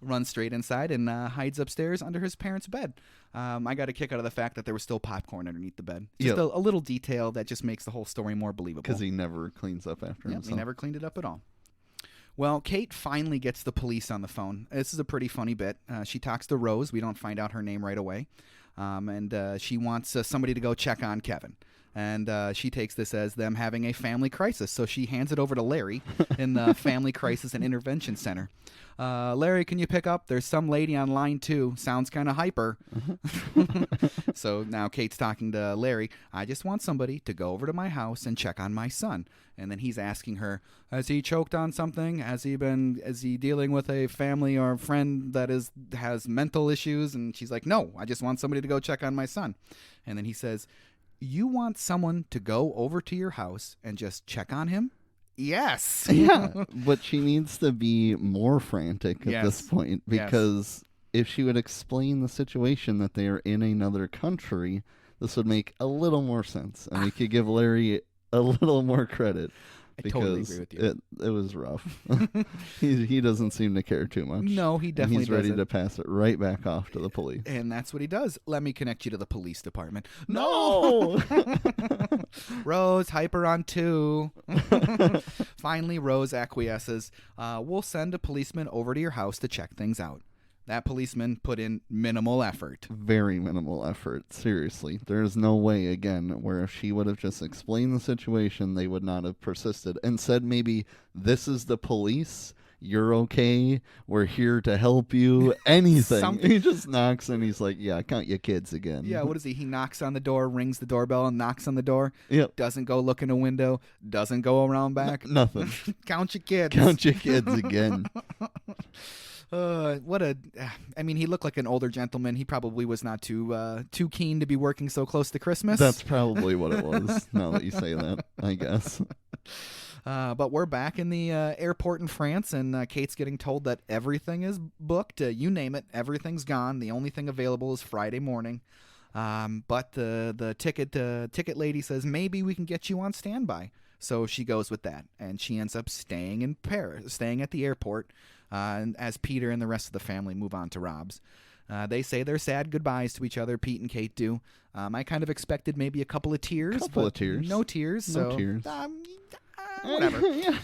Runs straight inside and hides upstairs under his parents' bed. I got a kick out of the fact that there was still popcorn underneath the bed. Just a little detail that just makes the whole story more believable. Because he never cleans up after himself. He never cleaned it up at all. Well, Kate finally gets the police on the phone. This is a pretty funny bit. She talks to Rose. We don't find out her name right away. And she wants somebody to go check on Kevin. And she takes this as them having a family crisis. So she hands it over to Larry in the Family Crisis and Intervention Center. Larry, can you pick up? There's some lady on line 2. Sounds kind of hyper. So now Kate's talking to Larry. I just want somebody to go over to my house and check on my son. And then he's asking her, has he choked on something? Is he dealing with a family or friend that has mental issues? And she's like, no, I just want somebody to go check on my son. And then he says, you want someone to go over to your house and just check on him? Yes. Yeah, but she needs to be more frantic at this point, because if she would explain the situation that they are in another country, this would make a little more sense, and we could give Larry a little more credit. I totally agree with you. It was rough. he doesn't seem to care too much. No, he definitely doesn't. He's ready to pass it right back off to the police. And that's what he does. Let me connect you to the police department. No! Rose, hyper on 2. Finally, Rose acquiesces. We'll send a policeman over to your house to check things out. That policeman put in minimal effort. Very minimal effort. Seriously. There's no way, again, where if she would have just explained the situation, they would not have persisted and said maybe, this is the police, you're okay, we're here to help you, anything. Something. He just knocks and he's like, yeah, count your kids again. Yeah, what is he? He knocks on the door, rings the doorbell, and knocks on the door. Yep. Doesn't go look in a window, doesn't go around back. Nothing. Count your kids. Count your kids again. He looked like an older gentleman. He probably was not too keen to be working so close to Christmas. That's probably what it was, now that you say that, I guess. But we're back in the airport in France, and Kate's getting told that everything is booked. You name it, everything's gone. The only thing available is Friday morning. But the ticket lady says, maybe we can get you on standby. So she goes with that, and she ends up staying in Paris, staying at the airport, as Peter and the rest of the family move on to Rob's. They say their sad goodbyes to each other, Pete and Kate do. I kind of expected maybe a couple of tears. No tears. No tears. whatever. Yeah.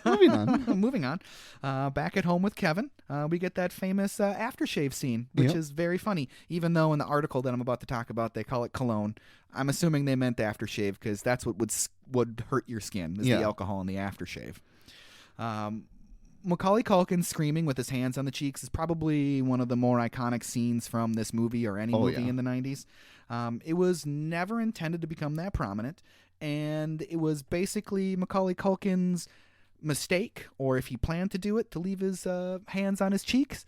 Moving on. Moving on. Back at home with Kevin, we get that famous aftershave scene, which Yep. is very funny. Even though in the article that I'm about to talk about, they call it cologne. I'm assuming they meant aftershave because that's what would hurt your skin, is the alcohol in the aftershave. Macaulay Culkin screaming with his hands on the cheeks is probably one of the more iconic scenes from this movie or any movie in the 90s. It was never intended to become that prominent, and it was basically Macaulay Culkin's mistake, or if he planned to do it, to leave his hands on his cheeks.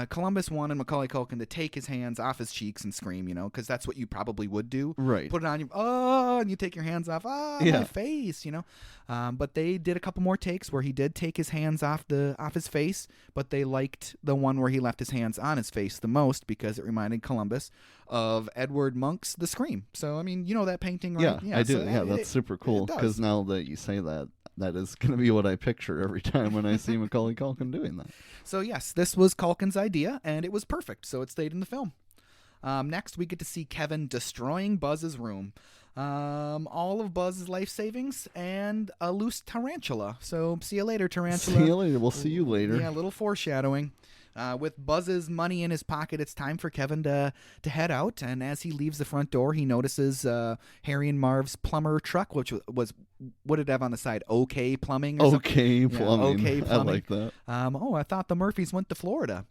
Columbus wanted Macaulay Culkin to take his hands off his cheeks and scream, because that's what you probably would do. Right. Put it on and you take your hands off, my face, But they did a couple more takes where he did take his hands off his face, but they liked the one where he left his hands on his face the most because it reminded Columbus of Edward Munch's The Scream. So, that painting, right? Yeah, I do. That's super cool because now that you say that, that is going to be what I picture every time when I see Macaulay Culkin doing that. So, yes, this was Culkin's idea, and it was perfect, so it stayed in the film. Next, we get to see Kevin destroying Buzz's room. All of Buzz's life savings and a loose tarantula. So, see you later, tarantula. See you later. We'll see you later. Yeah, a little foreshadowing. With Buzz's money in his pocket, it's time for Kevin to head out. And as he leaves the front door, he notices Harry and Marv's plumber truck, which was, what did it have on the side? OK Plumbing? Or OK Plumbing. Yeah, OK Plumbing. I like that. I thought the Murphys went to Florida.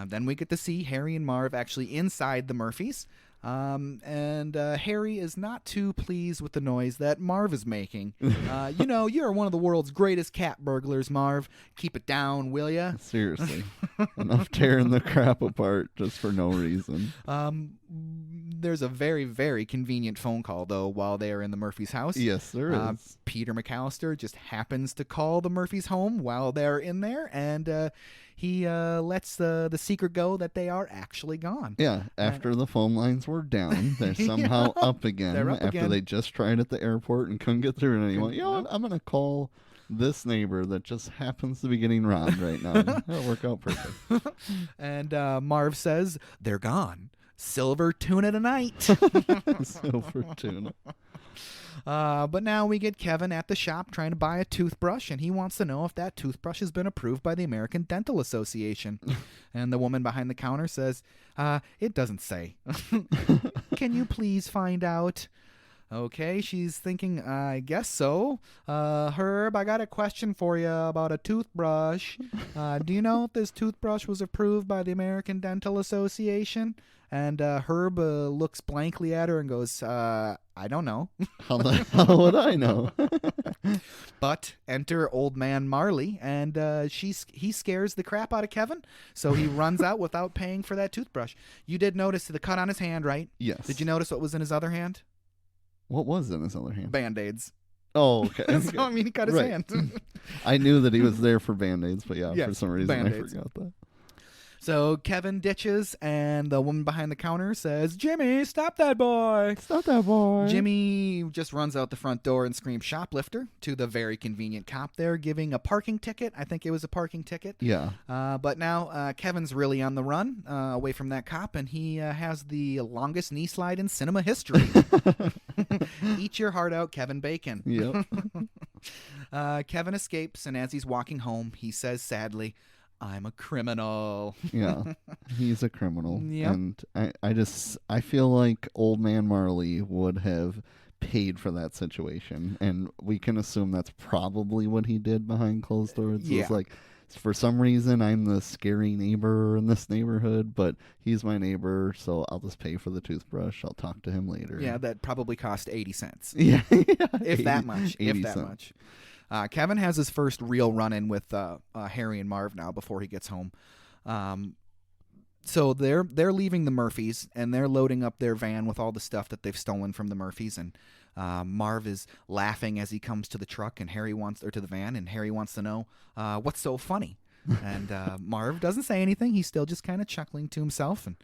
Then we get to see Harry and Marv actually inside the Murphys. And Harry is not too pleased with the noise that Marv is making. You're one of the world's greatest cat burglars, Marv. Keep it down, will ya? Seriously. Enough tearing the crap apart just for no reason. There's a very, very convenient phone call, though, while they are in the Murphys' house. Yes, there is. Peter McAllister just happens to call the Murphys' home while they're in there, and he lets the secret go that they are actually gone. Yeah, after the phone lines were down, they're somehow up again. They're up after again. they just tried at the airport and couldn't get through to anyone. You know what? I'm going to call this neighbor that just happens to be getting robbed right now. That'll work out perfect. And Marv says, they're gone. Silver tuna tonight. Silver tuna. But now we get Kevin at the shop trying to buy a toothbrush, and he wants to know if that toothbrush has been approved by the American Dental Association. And the woman behind the counter says, it doesn't say. Can you please find out? Okay, she's thinking, I guess so. Herb, I got a question for you about a toothbrush. Do you know if this toothbrush was approved by the American Dental Association? And Herb looks blankly at her and goes, I don't know. How the hell would I know? But enter old man Marley, and he scares the crap out of Kevin, so he runs out without paying for that toothbrush. You did notice the cut on his hand, right? Yes. Did you notice what was in his other hand? What was in his other hand? Band-Aids. Oh, okay. So, he cut his hand. I knew that he was there for Band-Aids, but Yes, for some reason Band-Aids. I forgot that. So Kevin ditches, and the woman behind the counter says, Jimmy, stop that boy. Stop that boy. Jimmy just runs out the front door and screams shoplifter to the very convenient cop there, giving a parking ticket. I think it was a parking ticket. Yeah. But now Kevin's really on the run away from that cop, and he has the longest knee slide in cinema history. Eat your heart out, Kevin Bacon. Yep. Kevin escapes, and as he's walking home, he says sadly, I'm a criminal. Yeah, he's a criminal. Yep. And I feel like old man Marley would have paid for that situation, and we can assume that's probably what he did behind closed doors. Yeah. It's like, for some reason, I'm the scary neighbor in this neighborhood, but he's my neighbor, so I'll just pay for the toothbrush. I'll talk to him later. Yeah, that probably cost 80 cents. Yeah. If that much. 80 If that cents. much. Kevin has his first real run-in with Harry and Marv now before he gets home. So they're leaving the Murphys, and they're loading up their van with all the stuff that they've stolen from the Murphys. And Marv is laughing as he comes to the truck, and to the van, and Harry wants to know what's so funny. And Marv doesn't say anything. He's still just kind of chuckling to himself. And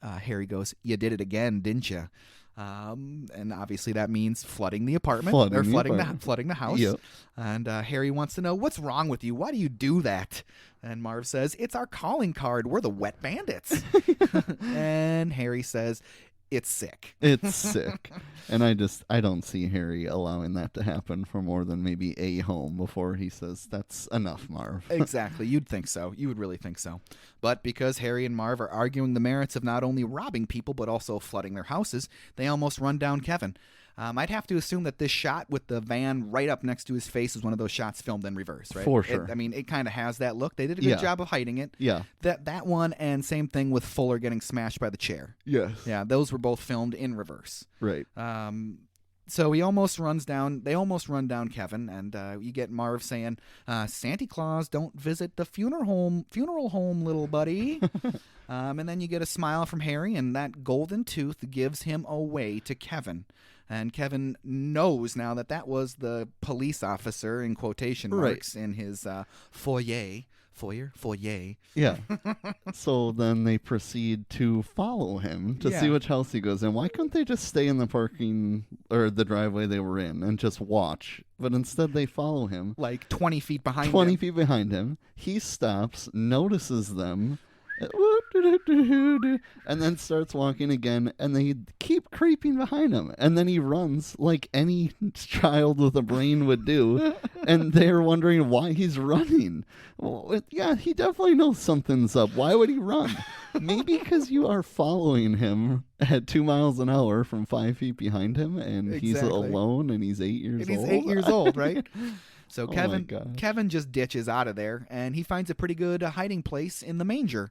Harry goes, "You did it again, didn't you?" And obviously that means flooding the apartment, flooding the house. Yep. And Harry wants to know, what's wrong with you? Why do you do that? And Marv says, it's our calling card. We're the wet bandits. And Harry says, it's sick. It's sick. And I don't see Harry allowing that to happen for more than maybe a home before he says, that's enough, Marv. Exactly. You'd think so. You would really think so. But because Harry and Marv are arguing the merits of not only robbing people but also flooding their houses, they almost run down Kevin. I'd have to assume that this shot with the van right up next to his face is one of those shots filmed in reverse, right? For sure. It kind of has that look. They did a good job of hiding it. Yeah. That one, and same thing with Fuller getting smashed by the chair. Yes. Yeah, those were both filmed in reverse. Right. So they almost run down Kevin, and you get Marv saying, Santa Claus don't visit the funeral home, little buddy. And then you get a smile from Harry, and that golden tooth gives him away to Kevin. And Kevin knows now that was the police officer, in quotation marks, in his foyer. Yeah. So then they proceed to follow him to see which house he goes in. Why couldn't they just stay in the parking or the driveway they were in and just watch? But instead they follow him. Like 20 feet behind him. 20 feet behind him. He stops, notices them, and then starts walking again, and they keep creeping behind him, and then he runs like any child with a brain would do, and they're wondering why he's running. Well, yeah, he definitely knows something's up. Why would he run? Maybe because you are following him at 2 miles an hour from 5 feet behind him, and he's alone, and he's 8 years old. He's 8 years old, right? So Kevin just ditches out of there, and he finds a pretty good hiding place in the manger.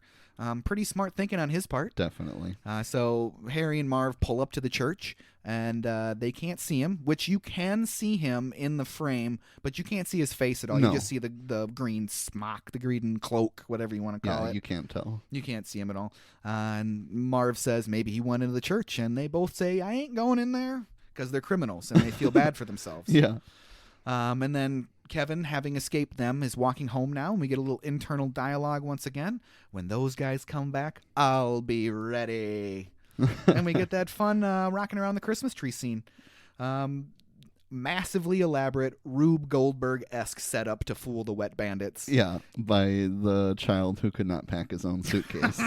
Pretty smart thinking on his part. Definitely. So Harry and Marv pull up to the church, and they can't see him, which you can see him in the frame, but you can't see his face at all. No. You just see the green smock, the green cloak, whatever you want to call it. Yeah, you can't tell. You can't see him at all. And Marv says maybe he went into the church, and they both say, I ain't going in there, because they're criminals, and they feel bad for themselves. Yeah. And then Kevin, having escaped them, is walking home now, and we get a little internal dialogue once again. When those guys come back, I'll be ready. And we get that fun rocking around the Christmas tree scene. Massively elaborate Rube Goldberg-esque setup to fool the wet bandits. Yeah, by the child who could not pack his own suitcase.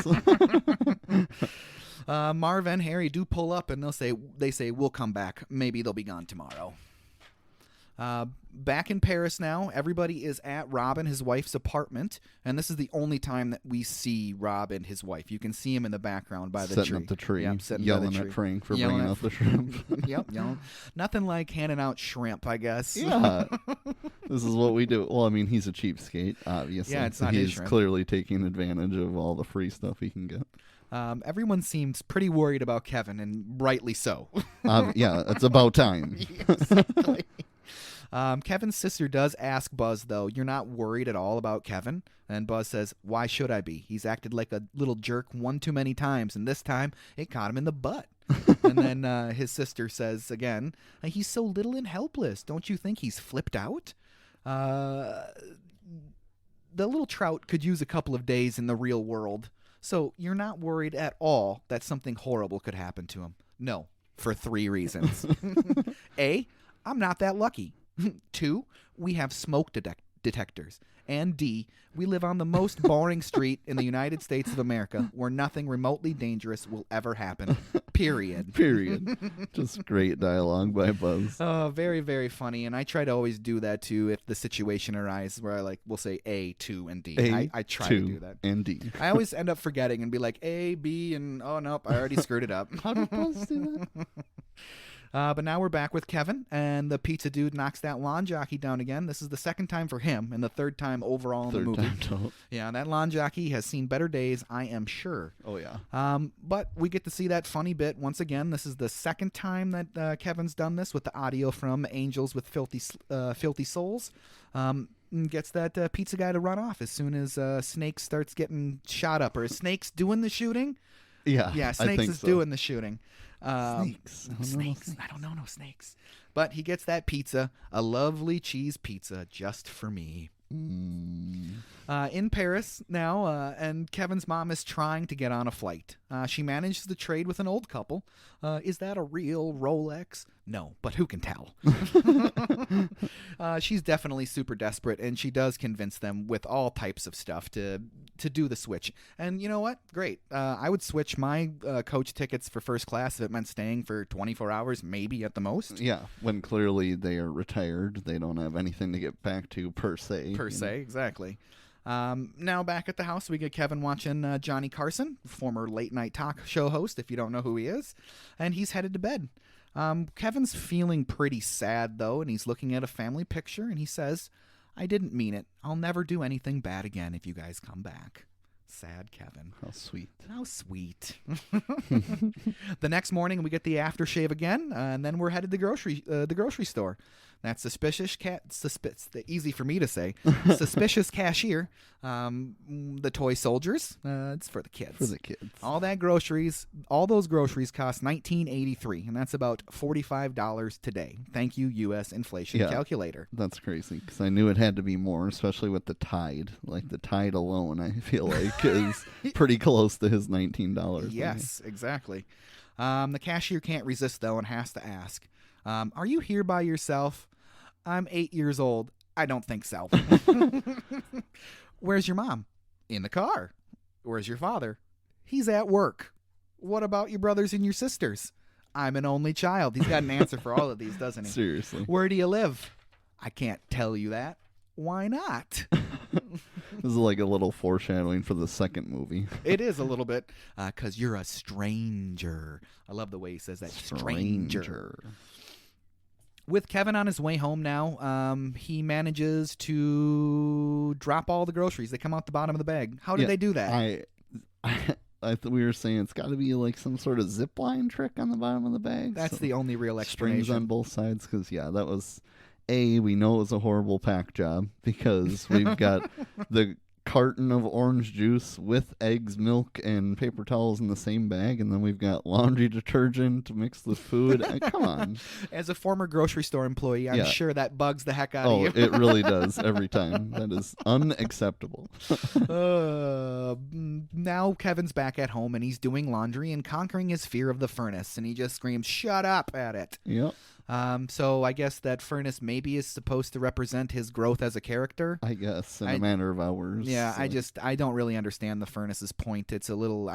Marv and Harry do pull up, and they say, we'll come back. Maybe they'll be gone tomorrow. Back in Paris now, everybody is at Rob and his wife's apartment, and this is the only time that we see Rob and his wife. You can see him in the background by the tree. Setting up the tree, yep, yelling at Frank for bringing out the shrimp. Yep, yelling. Nothing like handing out shrimp, I guess. Yeah. This is what we do. Well, I mean, he's a cheapskate, obviously. Yeah, it's not his He's shrimp. clearly taking advantage of all the free stuff he can get. Everyone seems pretty worried about Kevin, and rightly so. Yeah, it's about time. Exactly. Kevin's sister does ask Buzz, though, you're not worried at all about Kevin? And Buzz says, why should I be? He's acted like a little jerk one too many times, and this time it caught him in the butt. And then his sister says again, he's so little and helpless. Don't you think he's flipped out? The little trout could use a couple of days in the real world. So you're not worried at all that something horrible could happen to him? No, for 3 reasons. A, I'm not that lucky. 2, we have smoke detectors. And D, we live on the most boring street in the United States of America where nothing remotely dangerous will ever happen. Period. Period. Just great dialogue by Buzz. Oh, very, very funny. And I try to always do that too if the situation arises where we'll say A, 2, and D. I try to do that. And D. I always end up forgetting and be like A, B, and oh, nope, I already screwed it up. How did Buzz do that? But now we're back with Kevin, and the pizza dude knocks that lawn jockey down again. This is the second time for him, and the third time overall in the movie. Yeah, that lawn jockey has seen better days, I am sure. Oh, yeah. But we get to see that funny bit once again. This is the second time that Kevin's done this with the audio from Angels with Filthy Souls. Gets that pizza guy to run off as soon as Snake starts getting shot up. Or is Snake's doing the shooting? Yeah, Snakes is doing the shooting. Snakes. I don't know no snakes. But he gets that pizza, a lovely cheese pizza just for me. In Paris now, and Kevin's mom is trying to get on a flight. She manages to trade with an old couple. Is that a real Rolex? No, but who can tell? She's definitely super desperate, and she does convince them with all types of stuff to do the switch. And you know what? Great. I would switch my coach tickets for first class if it meant staying for 24 hours, maybe at the most. Yeah, when clearly they are retired. They don't have anything to get back to per se. Exactly. Now back at the house, we get Kevin watching Johnny Carson, former late night talk show host, if you don't know who he is, and he's headed to bed. Kevin's feeling pretty sad, though, and he's looking at a family picture, and he says, I didn't mean it. I'll never do anything bad again if you guys come back. Sad Kevin. How sweet. How sweet. The next morning, we get the aftershave again, and then we're headed to the grocery store. That easy for me to say, suspicious cashier, the toy soldiers, it's for the kids. For the kids. All those groceries cost $19.83, and that's about $45 today. Thank you, U.S. inflation calculator. That's crazy, because I knew it had to be more, especially with the Tide. Like, the Tide alone, I feel like, is pretty close to his $19. Yes, exactly. The cashier can't resist, though, and has to ask, are you here by yourself? I'm 8 years old. I don't think so. Where's your mom? In the car. Where's your father? He's at work. What about your brothers and your sisters? I'm an only child. He's got an answer for all of these, doesn't he? Seriously. Where do you live? I can't tell you that. Why not? This is like a little foreshadowing for the second movie. It is a little bit, because you're a stranger. I love the way he says that. Stranger. With Kevin on his way home now, he manages to drop all the groceries. They come out the bottom of the bag. How did they do that? I thought we were saying it's got to be like some sort of zip line trick on the bottom of the bag. That's the only real explanation. Strings on both sides, because, that was... we know it was a horrible pack job, because we've got the carton of orange juice with eggs, milk, and paper towels in the same bag, and then we've got laundry detergent mixed with food. Come on. As a former grocery store employee, I'm sure that bugs the heck out of you. It really does every time. That is unacceptable. Now Kevin's back at home, and he's doing laundry and conquering his fear of the furnace, and he just screams, "Shut up!" at it. Yep. So I guess that furnace maybe is supposed to represent his growth as a character. I guess, in a matter of hours. Yeah, I don't really understand the furnace's point. It's a little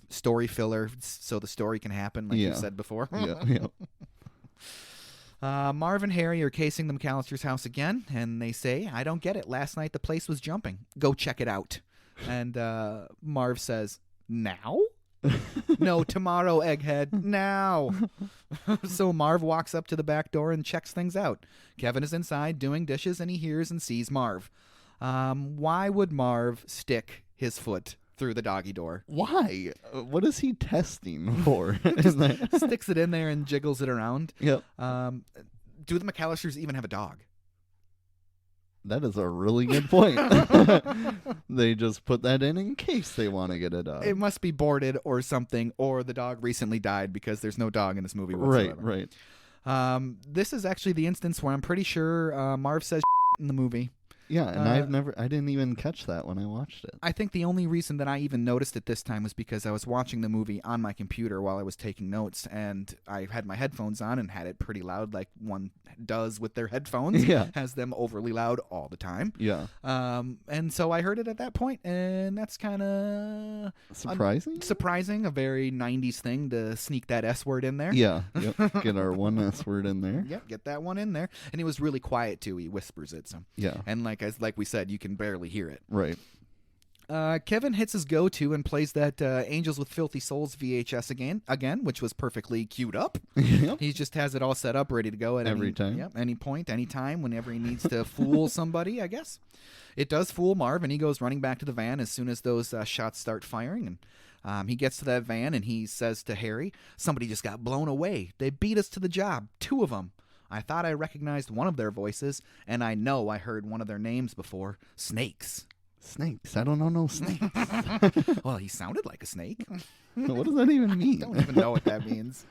story filler, so the story can happen, like you said before. Yeah. Marv and Harry are casing the McAllister's house again, and they say, I don't get it. Last night the place was jumping. Go check it out. And Marv says, now? No, tomorrow, egghead. Now. So Marv walks up to the back door and checks things out. Kevin is inside doing dishes, and he hears and sees Marv. Why would Marv stick his foot through the doggy door? Why? What is he testing for? Sticks it in there and jiggles it around. Yep. Do the McAllisters even have a dog? That is a really good point. They just put that in case they want to get a dog. It must be boarded or something, or the dog recently died, because there's no dog in this movie whatsoever. Right. This is actually the instance where I'm pretty sure Marv says in the movie. Yeah, and I didn't even catch that when I watched it. I think the only reason that I even noticed it this time was because I was watching the movie on my computer while I was taking notes, and I had my headphones on and had it pretty loud, like one does with their headphones. Yeah. Has them overly loud all the time. Yeah. And so I heard it at that point, and that's kind of surprising. A very 90s thing to sneak that S word in there. Yeah. Yep. Get our one S word in there. Yep, get that one in there. And it was really quiet too. He whispers it. So yeah. And like we said, you can barely hear it. Right. Kevin hits his go-to and plays that Angels with Filthy Souls VHS again, which was perfectly queued up. Yep. He just has it all set up, ready to go at every time. Yep, any point, any time, whenever he needs to fool somebody, I guess. It does fool Marv, and he goes running back to the van as soon as those shots start firing. And he gets to that van, and he says to Harry, somebody just got blown away. They beat us to the job, 2 of them. I thought I recognized one of their voices, and I know I heard one of their names before. Snakes. Snakes? I don't know no snakes. Well, he sounded like a snake. What does that even mean? I don't even know what that means.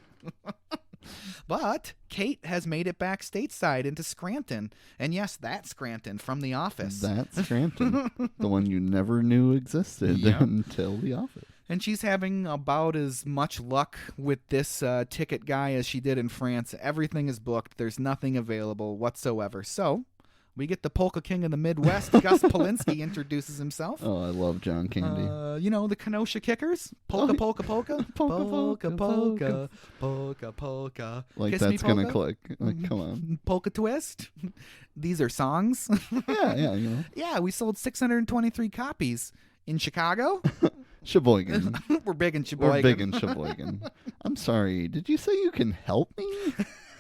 But Kate has made it back stateside into Scranton. And yes, that's Scranton from The Office. That's Scranton. The one you never knew existed until The Office. And she's having about as much luck with this ticket guy as she did in France. Everything is booked. There's nothing available whatsoever. So we get the polka king of the Midwest. Gus Polinski introduces himself. Oh, I love John Candy. You know, the Kenosha Kickers. Polka, polka, polka. Polka, polka, polka, polka. Like, Kiss that's me, going to polka. click. Like, come on. Polka twist. These are songs. Yeah, you know. Yeah, we sold 623 copies in Chicago. Sheboygan. We're big in Sheboygan. We're big in Sheboygan. I'm sorry. Did you say you can help me?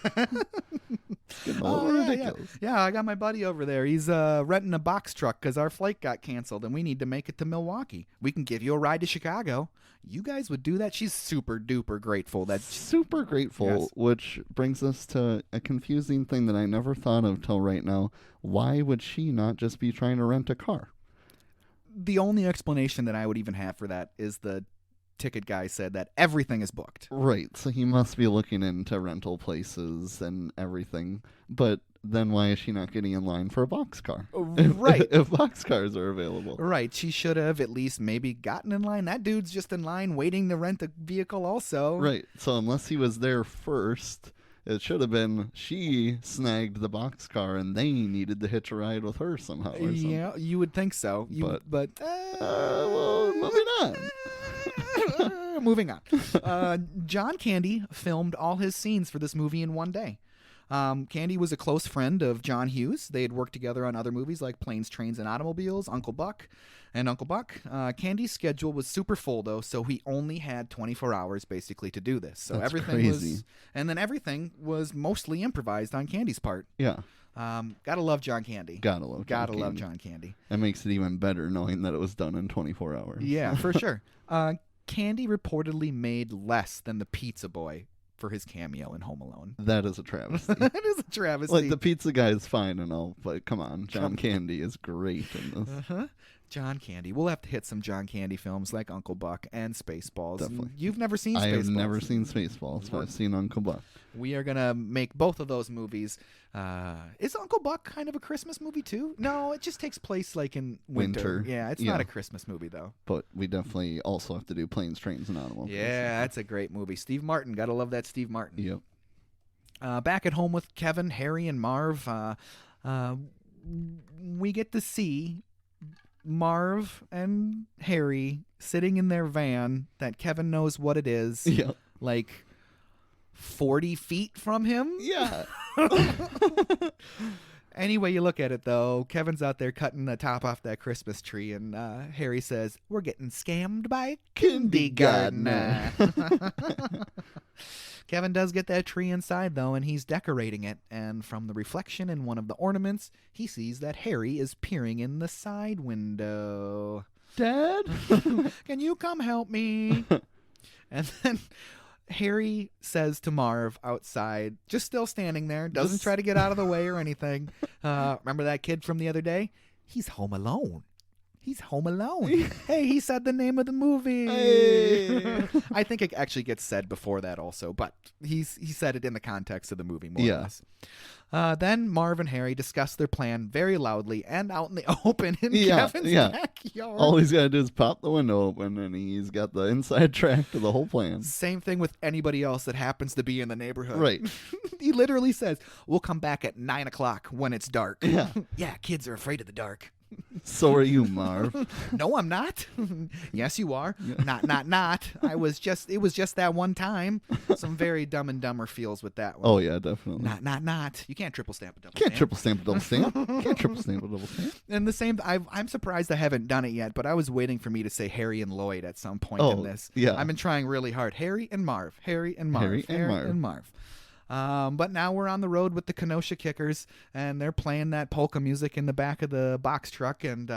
It's getting a little ridiculous. Yeah, I got my buddy over there. He's renting a box truck because our flight got canceled and we need to make it to Milwaukee. We can give you a ride to Chicago. You guys would do that? She's super duper grateful. Super grateful, Yes. which brings us to a confusing thing that I never thought of till right now. Why would she not just be trying to rent a car? The only explanation that I would even have for that is the ticket guy said that everything is booked. Right, so he must be looking into rental places and everything. But then why is she not getting in line for a boxcar? Right. If boxcars are available. Right. She should have at least maybe gotten in line. That dude's just in line waiting to rent a vehicle also. Right, so unless he was there first, it should have been she snagged the boxcar and they needed to hitch a ride with her somehow or something. Yeah, you would think so. Well, moving on. Moving on. John Candy filmed all his scenes for this movie in one day. Candy was a close friend of John Hughes. They had worked together on other movies like Planes, Trains, and Automobiles, Uncle Buck. Candy's schedule was super full, though, so he only had 24 hours, basically, to do this. So That's everything crazy. everything was mostly improvised on Candy's part. Yeah. Gotta love John Candy. Gotta love John Candy. That makes it even better knowing that it was done in 24 hours. Yeah, for sure. Candy reportedly made less than the pizza boy for his cameo in Home Alone. That is a travesty. That is a travesty. Like, the pizza guy is fine and all, but come on, John Candy is great in this. Uh-huh. John Candy. We'll have to hit some John Candy films like Uncle Buck and Spaceballs. Definitely. You've never seen Spaceballs. I have never seen Spaceballs, but I've seen Uncle Buck. We are going to make both of those movies. Is Uncle Buck kind of a Christmas movie too? No, it just takes place like in winter. Yeah, it's not a Christmas movie though. But we definitely also have to do Planes, Trains, and Automobiles. Yeah, that's a great movie. Steve Martin. Got to love that Steve Martin. Yep. Back at home with Kevin, Harry, and Marv, we get to see Marv and Harry sitting in their van that Kevin knows what it is. Yeah. Like 40 feet from him. Yeah. Any way you look at it, though, Kevin's out there cutting the top off that Christmas tree, and Harry says, "We're getting scammed by a kindergartner." Kevin does get that tree inside, though, and he's decorating it. And from the reflection in one of the ornaments, he sees that Harry is peering in the side window. Dad? Can you come help me? And then Harry says to Marv outside, just still standing there, doesn't try to get out of the way or anything. Remember that kid from the other day? He's home alone. He's home alone. Hey, he said the name of the movie. Hey. I think it actually gets said before that also, but he said it in the context of the movie more or less. Then Marv and Harry discuss their plan very loudly and out in the open in Kevin's backyard. All he's got to do is pop the window open, and he's got the inside track to the whole plan. Same thing with anybody else that happens to be in the neighborhood. Right. He literally says, "We'll come back at 9 o'clock when it's dark." Yeah. Yeah, kids are afraid of the dark. So are you, Marv. No, I'm not. Yes, you are. Yeah. Not. It was just that one time. Some very Dumb and Dumber feels with that one. Oh, yeah, definitely. Not. You can't triple stamp a double Can't stamp. triple stamp a double stamp. Can't triple stamp a double stamp. And the same, I'm surprised I haven't done it yet, but I was waiting for me to say Harry and Lloyd at some point in this. Yeah. I've been trying really hard. Harry and Marv. Harry and Marv. Harry and Marv. But now we're on the road with the Kenosha Kickers, and they're playing that polka music in the back of the box truck, and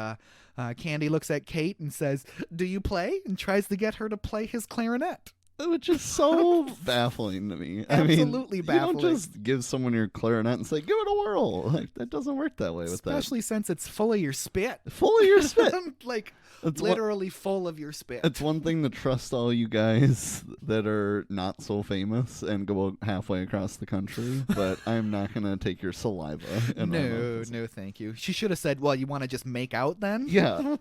Candy looks at Kate and says, "Do you play?" and tries to get her to play his clarinet. Which is so baffling to me. Absolutely You baffling. don't just give someone your clarinet and say, "Give it a whirl." Like, that doesn't work that way with that. Especially since it's full of your spit. Full of your spit. Like, It's literally full of your spit. It's one thing to trust all you guys that are not so famous and go halfway across the country, but I'm not going to take your saliva. No, thank you. She should have said, "Well, you want to just make out then?" Yeah.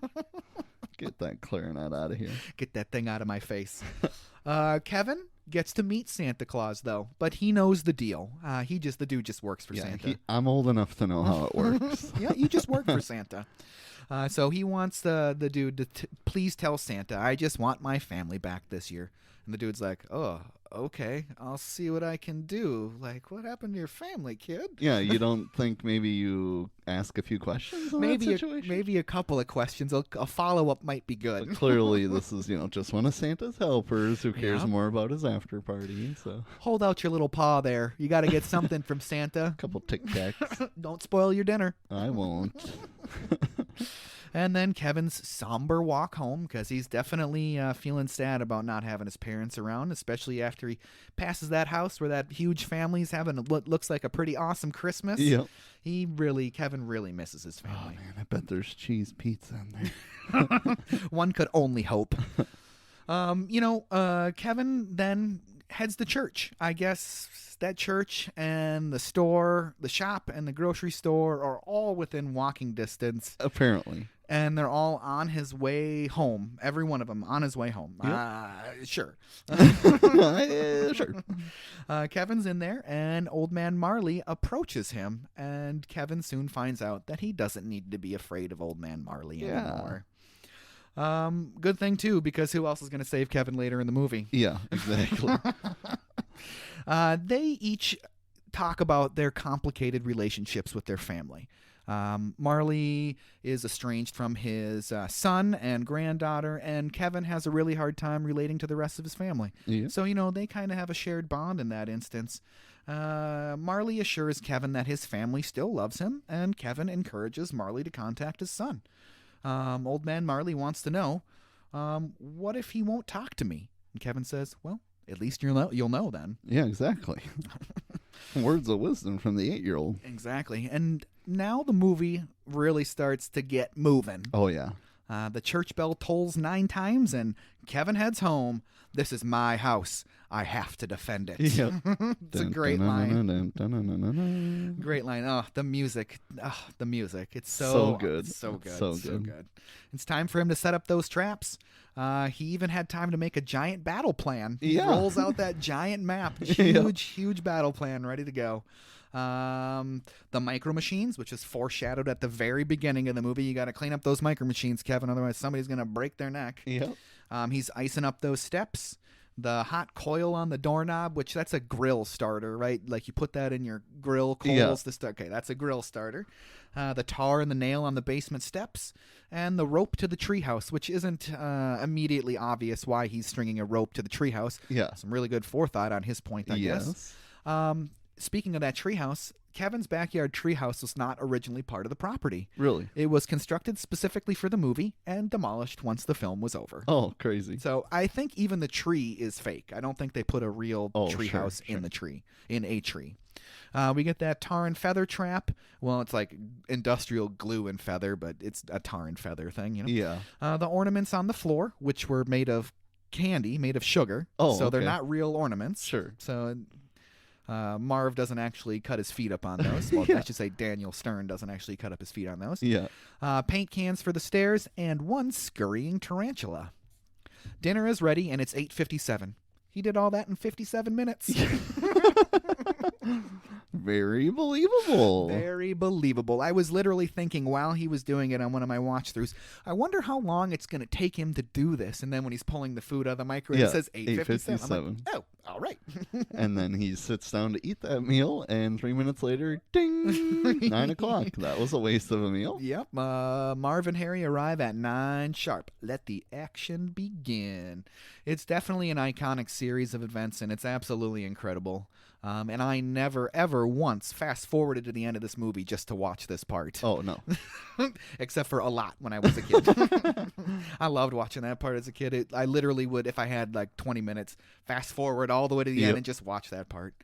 Get that clarinet out of here. Get that thing out of my face. Kevin gets to meet Santa Claus, though, but he knows the deal. The dude just works for Santa. I'm old enough to know how it works. Yeah, you just work for Santa. So he wants the dude to please tell Santa, I just want my family back this year. And the dude's like, oh, okay, I'll see what I can do. Like, what happened to your family, kid? Yeah, you don't think maybe you ask a few questions on that situation? Maybe a couple of questions. A follow-up might be good. But clearly, this is, just one of Santa's helpers who cares more about his after party. So hold out your little paw there. You got to get something from Santa. A couple Tic Tacs. Don't spoil your dinner. I won't. And then Kevin's somber walk home, because he's definitely feeling sad about not having his parents around, especially after he passes that house where that huge family's having what looks like a pretty awesome Christmas. Yep. Kevin really misses his family. Oh, man, I bet there's cheese pizza in there. One could only hope. Kevin then heads to church. I guess that church and the store, the shop and the grocery store are all within walking distance. Apparently. And they're all on his way home. Every one of them on his way home. Yep. Sure. Sure. Kevin's in there, and Old Man Marley approaches him, and Kevin soon finds out that he doesn't need to be afraid of Old Man Marley anymore. Good thing, too, because who else is going to save Kevin later in the movie? Yeah, exactly. They each talk about their complicated relationships with their family. Marley is estranged from his son and granddaughter, and Kevin has a really hard time relating to the rest of his family. Yeah. So, they kind of have a shared bond in that instance. Marley assures Kevin that his family still loves him, and Kevin encourages Marley to contact his son. Old Man Marley wants to know, what if he won't talk to me? And Kevin says, well, at least you'll know then. Yeah, exactly. Words of wisdom from the 8-year-old. Exactly. And now the movie really starts to get moving. Oh, yeah. The church bell tolls 9 times, and Kevin heads home. This is my house. I have to defend it. Yep. It's a great line. Great line. Oh, the music. Oh, the music. It's so good. So good. So good. It's time for him to set up those traps. He even had time to make a giant battle plan. He rolls out that giant map. Huge battle plan ready to go. The micro machines, which is foreshadowed at the very beginning of the movie. You got to clean up those micro machines, Kevin, otherwise somebody's going to break their neck. Yep. He's icing up those steps. The hot coil on the doorknob, which that's a grill starter, right? Like you put that in your grill coals to start. Okay, that's a grill starter. The tar and the nail on the basement steps, and the rope to the treehouse, which isn't immediately obvious why he's stringing a rope to the treehouse. Yeah. Some really good forethought on his point, I guess. Speaking of that treehouse, Kevin's backyard treehouse was not originally part of the property. Really? It was constructed specifically for the movie and demolished once the film was over. Oh, crazy. So I think even the tree is fake. I don't think they put a real treehouse in the tree, in a tree. We get that tar and feather trap. Well, it's like industrial glue and feather, but it's a tar and feather thing, Yeah. The ornaments on the floor, which were made of candy, made of sugar. Oh, so they're not real ornaments. Sure. So Marv doesn't actually cut his feet up on those. Well, I should say Daniel Stern doesn't actually cut up his feet on those. Yeah. Paint cans for the stairs, and one scurrying tarantula. Dinner is ready, and it's 8:57. He did all that in 57 minutes. Very believable. Very believable. I was literally thinking while he was doing it on one of my watch-throughs, I wonder how long it's going to take him to do this. And then when he's pulling the food out of the microwave, it says 8:57. I'm like, oh, all right. And then he sits down to eat that meal, and 3 minutes later, ding, 9 o'clock. That was a waste of a meal. Yep. Marv and Harry arrive at 9 sharp. Let the action begin. It's definitely an iconic series of events, and it's absolutely incredible. And I never, ever once fast-forwarded to the end of this movie just to watch this part. Oh, no. Except for a lot when I was a kid. I loved watching that part as a kid. I literally would, if I had like 20 minutes, fast-forward all the way to the end and just watch that part.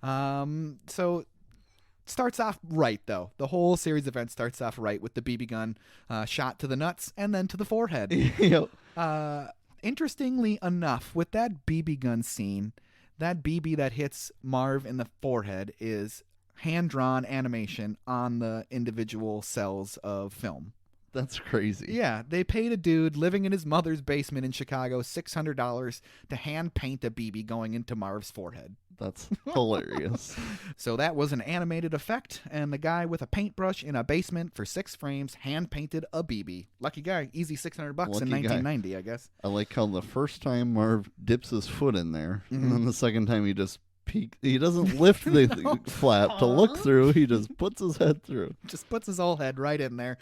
So starts off right, though. The whole series of events starts off right with the BB gun shot to the nuts and then to the forehead. Yep. Interestingly enough, with that BB gun scene, that BB that hits Marv in the forehead is hand-drawn animation on the individual cells of film. That's crazy. Yeah, they paid a dude living in his mother's basement in Chicago $600 to hand paint a BB going into Marv's forehead. That's hilarious. So that was an animated effect, and the guy with a paintbrush in a basement for 6 frames hand painted a BB. Lucky guy, easy $600 in 1990, I guess. I like how the first time Marv dips his foot in there, and then the second time he just he doesn't lift the flap to look through. He just puts his head through. Just puts his whole head right in there.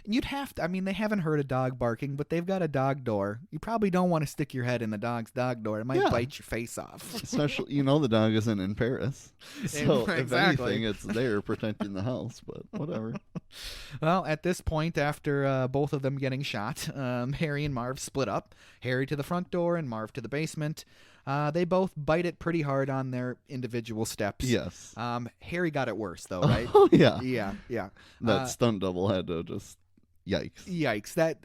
You'd have to, I mean, they haven't heard a dog barking, but they've got a dog door. You probably don't want to stick your head in the dog's dog door. It might bite your face off. Especially, the dog isn't in Paris. So Exactly. if anything, it's there protecting the house, but whatever. Well, at this point, after both of them getting shot, Harry and Marv split up. Harry to the front door and Marv to the basement. They both bite it pretty hard on their individual steps. Yes. Harry got it worse, though, right? Oh, yeah. Yeah. That stunt double had to just, yikes. Yikes. That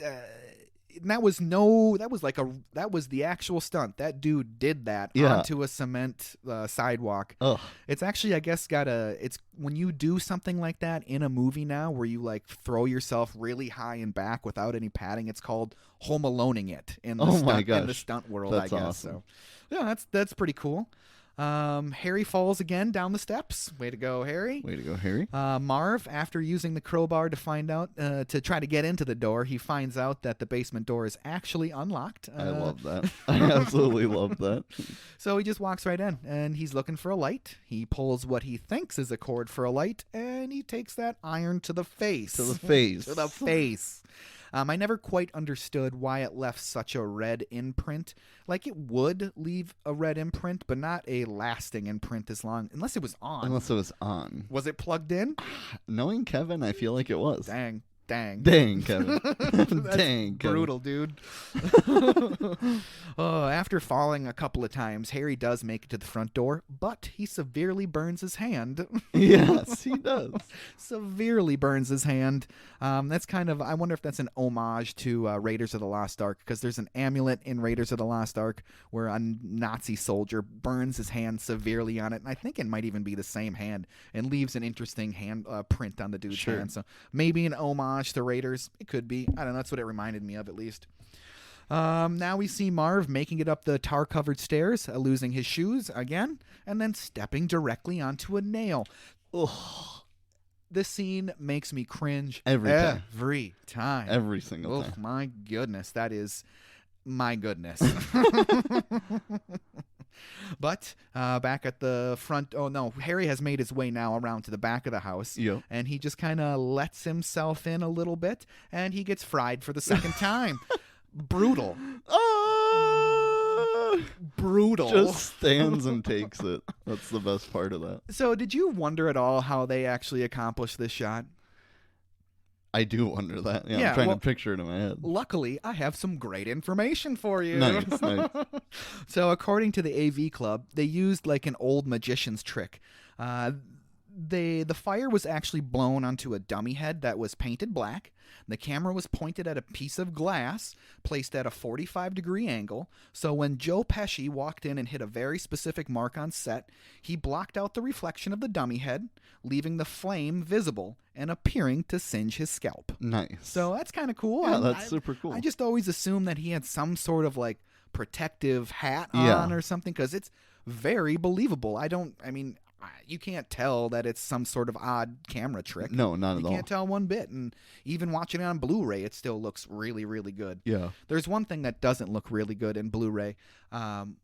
was the actual stunt. That dude did that onto a cement sidewalk. Ugh. It's actually, I guess, it's when you do something like that in a movie now where you like throw yourself really high and back without any padding, it's called Home Aloneing it in the stunt world, that's I guess. awesome. So yeah, that's pretty cool. Harry falls again down the steps. Way to go, Harry. Way to go, Harry. Marv, after using the crowbar to try to get into the door, he finds out that the basement door is actually unlocked. I love that. I absolutely love that. So he just walks right in, and he's looking for a light. He pulls what he thinks is a cord for a light, and he takes that iron to the face. To the face. To the face. I never quite understood why it left such a red imprint. Like, it would leave a red imprint, but not a lasting imprint unless it was on. Unless it was on. Was it plugged in? Knowing Kevin, I feel like it was. Dang. Dang, Kevin. Dang, Kevin. Brutal, dude. After falling a couple of times, Harry does make it to the front door, but he severely burns his hand. Yes, he does. Severely burns his hand. That's kind of, I wonder if that's an homage to Raiders of the Lost Ark, because there's an amulet in Raiders of the Lost Ark where a Nazi soldier burns his hand severely on it, and I think it might even be the same hand, and leaves an interesting hand print on the dude's hand. So maybe an homage to Raiders. It could be. I don't know. That's what it reminded me of, at least. Now we see Marv making it up the tar-covered stairs, losing his shoes again, and then stepping directly onto a nail. Ugh. This scene makes me cringe every time. Every single time. Oh, my goodness. That is my goodness. But back at the front, Harry has made his way now around to the back of the house. Yep. And he just kind of lets himself in a little bit, and he gets fried for the second time. Brutal. Brutal. Just stands and takes it. That's the best part of that. So did you wonder at all how they actually accomplished this shot? I do wonder that. Yeah, I'm trying to picture it in my head. Luckily, I have some great information for you. Nice. So according to the AV Club, they used like an old magician's trick. The fire was actually blown onto a dummy head that was painted black. The camera was pointed at a piece of glass placed at a 45-degree angle. So when Joe Pesci walked in and hit a very specific mark on set, he blocked out the reflection of the dummy head, leaving the flame visible and appearing to singe his scalp. Nice. So that's kind of cool. Yeah, that's super cool. I just always assumed that he had some sort of like protective hat on or something, because it's very believable. You can't tell that it's some sort of odd camera trick. No, not at all. You can't tell one bit. And even watching it on Blu-ray, it still looks really, really good. Yeah. There's one thing that doesn't look really good in Blu-ray.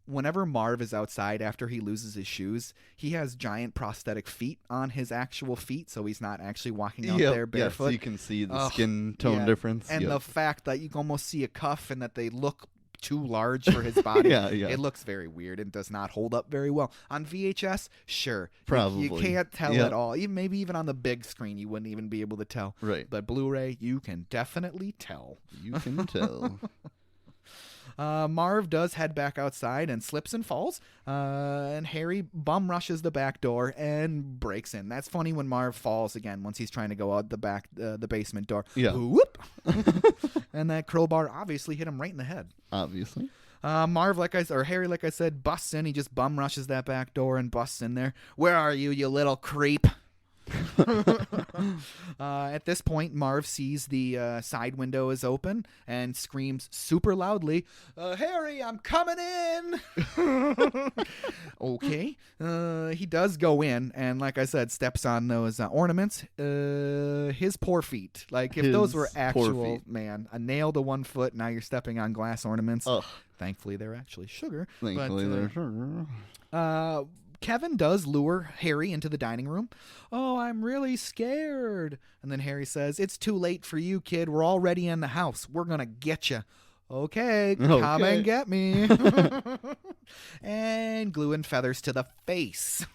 Whenever Marv is outside after he loses his shoes, he has giant prosthetic feet on his actual feet, so he's not actually walking out there barefoot. So you can see the skin tone difference. And the fact that you can almost see a cuff and that they look too large for his body. It looks very weird and does not hold up very well. On VHS, sure. Probably. You can't tell at all. Maybe even on the big screen, you wouldn't even be able to tell. Right. But Blu-ray, you can definitely tell. You can tell. Marv does head back outside and slips and falls. And Harry bum rushes the back door and breaks in. That's funny when Marv falls again once he's trying to go out the basement door. Yeah. Whoop! And that crowbar obviously hit him right in the head. Obviously. Harry, like I said, busts in. He just bum rushes that back door and busts in there. Where are you, you little creep? At this point, Marv sees the side window is open and screams super loudly, Harry, I'm coming in! Okay. He does go in, and like I said, steps on those ornaments. His poor feet. Like, if those were actual, man, a nail to 1 foot, now you're stepping on glass ornaments. Ugh. Thankfully, they're actually sugar. Thankfully, they're sugar. Kevin does lure Harry into the dining room. Oh, I'm really scared. And then Harry says, it's too late for you, kid. We're already in the house. We're going to get you. Okay, come and get me. And glue and feathers to the face.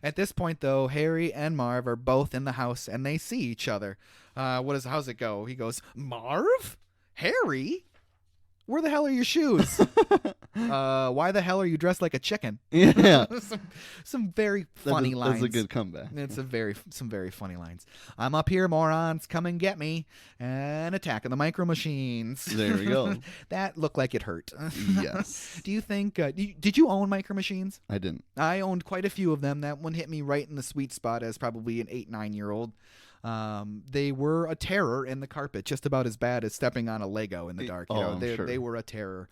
At this point, though, Harry and Marv are both in the house, and they see each other. How's it go? He goes, Marv? Harry? Where the hell are your shoes? Why the hell are you dressed like a chicken? Yeah. some very funny lines. That's a good comeback. It's some very funny lines. I'm up here, morons. Come and get me. And attacking the micro machines. There we go. That looked like it hurt. Yes. Do you think, did you own micro machines? I didn't. I owned quite a few of them. That one hit me right in the sweet spot as probably an 8-9-year-old. They were a terror in the carpet, just about as bad as stepping on a Lego in the dark. Sure. They were a terror.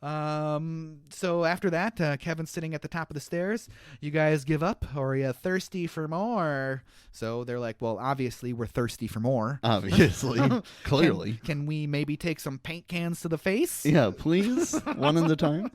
So after that, Kevin's sitting at the top of the stairs. You guys give up, or are you thirsty for more? So they're like, well, obviously we're thirsty for more. Obviously. Clearly. Can we maybe take some paint cans to the face? Yeah, please. One at a time.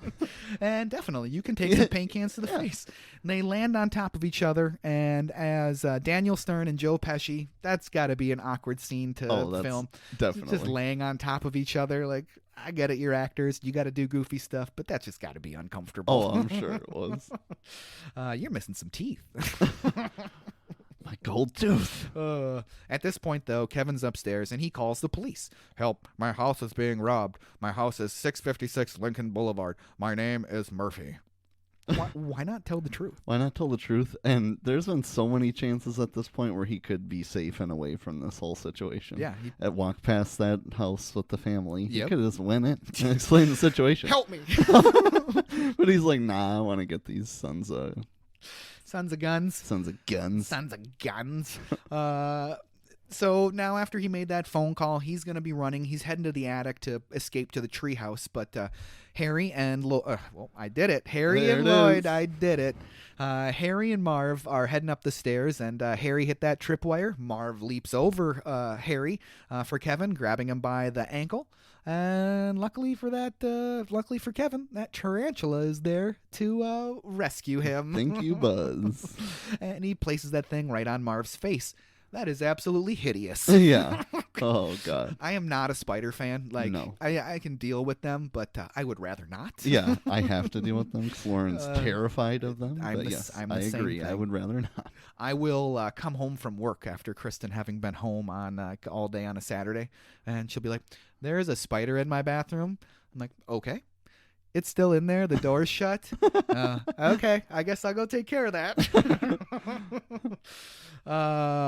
And definitely, you can take some paint cans to the face. And they land on top of each other, and as Daniel Stern and Joe Pesci, that's got to be an awkward scene to film. Definitely. Just laying on top of each other, like, I get it, you're actors, you got to do goofy stuff, but that's just got to be uncomfortable. Oh, I'm sure it was. You're missing some teeth. My gold tooth. At this point, though, Kevin's upstairs, and he calls the police. Help, my house is being robbed. My house is 656 Lincoln Boulevard. My name is Murphy. Why not tell the truth? Why not tell the truth? And there's been so many chances at this point where he could be safe and away from this whole situation. Yeah. At walk past that house with the family. Yep. He could have just went in and explained the situation. Help me. But he's like, nah, I want to get these sons of guns. So now after he made that phone call, he's going to be running. He's heading to the attic to escape to the treehouse. But Harry and I did it. Harry and Lloyd, I did it. Harry and Marv are heading up the stairs, and Harry hit that tripwire. Marv leaps over Harry for Kevin, grabbing him by the ankle. And luckily for Kevin, that tarantula is there to rescue him. Thank you, Buzz. And he places that thing right on Marv's face. That is absolutely hideous. Yeah. Oh, God. I am not a spider fan. Like, no. I can deal with them, but I would rather not. Yeah, I have to deal with them because Lauren's terrified of them. I'm but the yes, same I agree. thing. I would rather not. I will come home from work after Kristen having been home on all day on a Saturday, and she'll be like, there is a spider in my bathroom. I'm like, okay. It's still in there. The door's shut. Okay, I guess I'll go take care of that.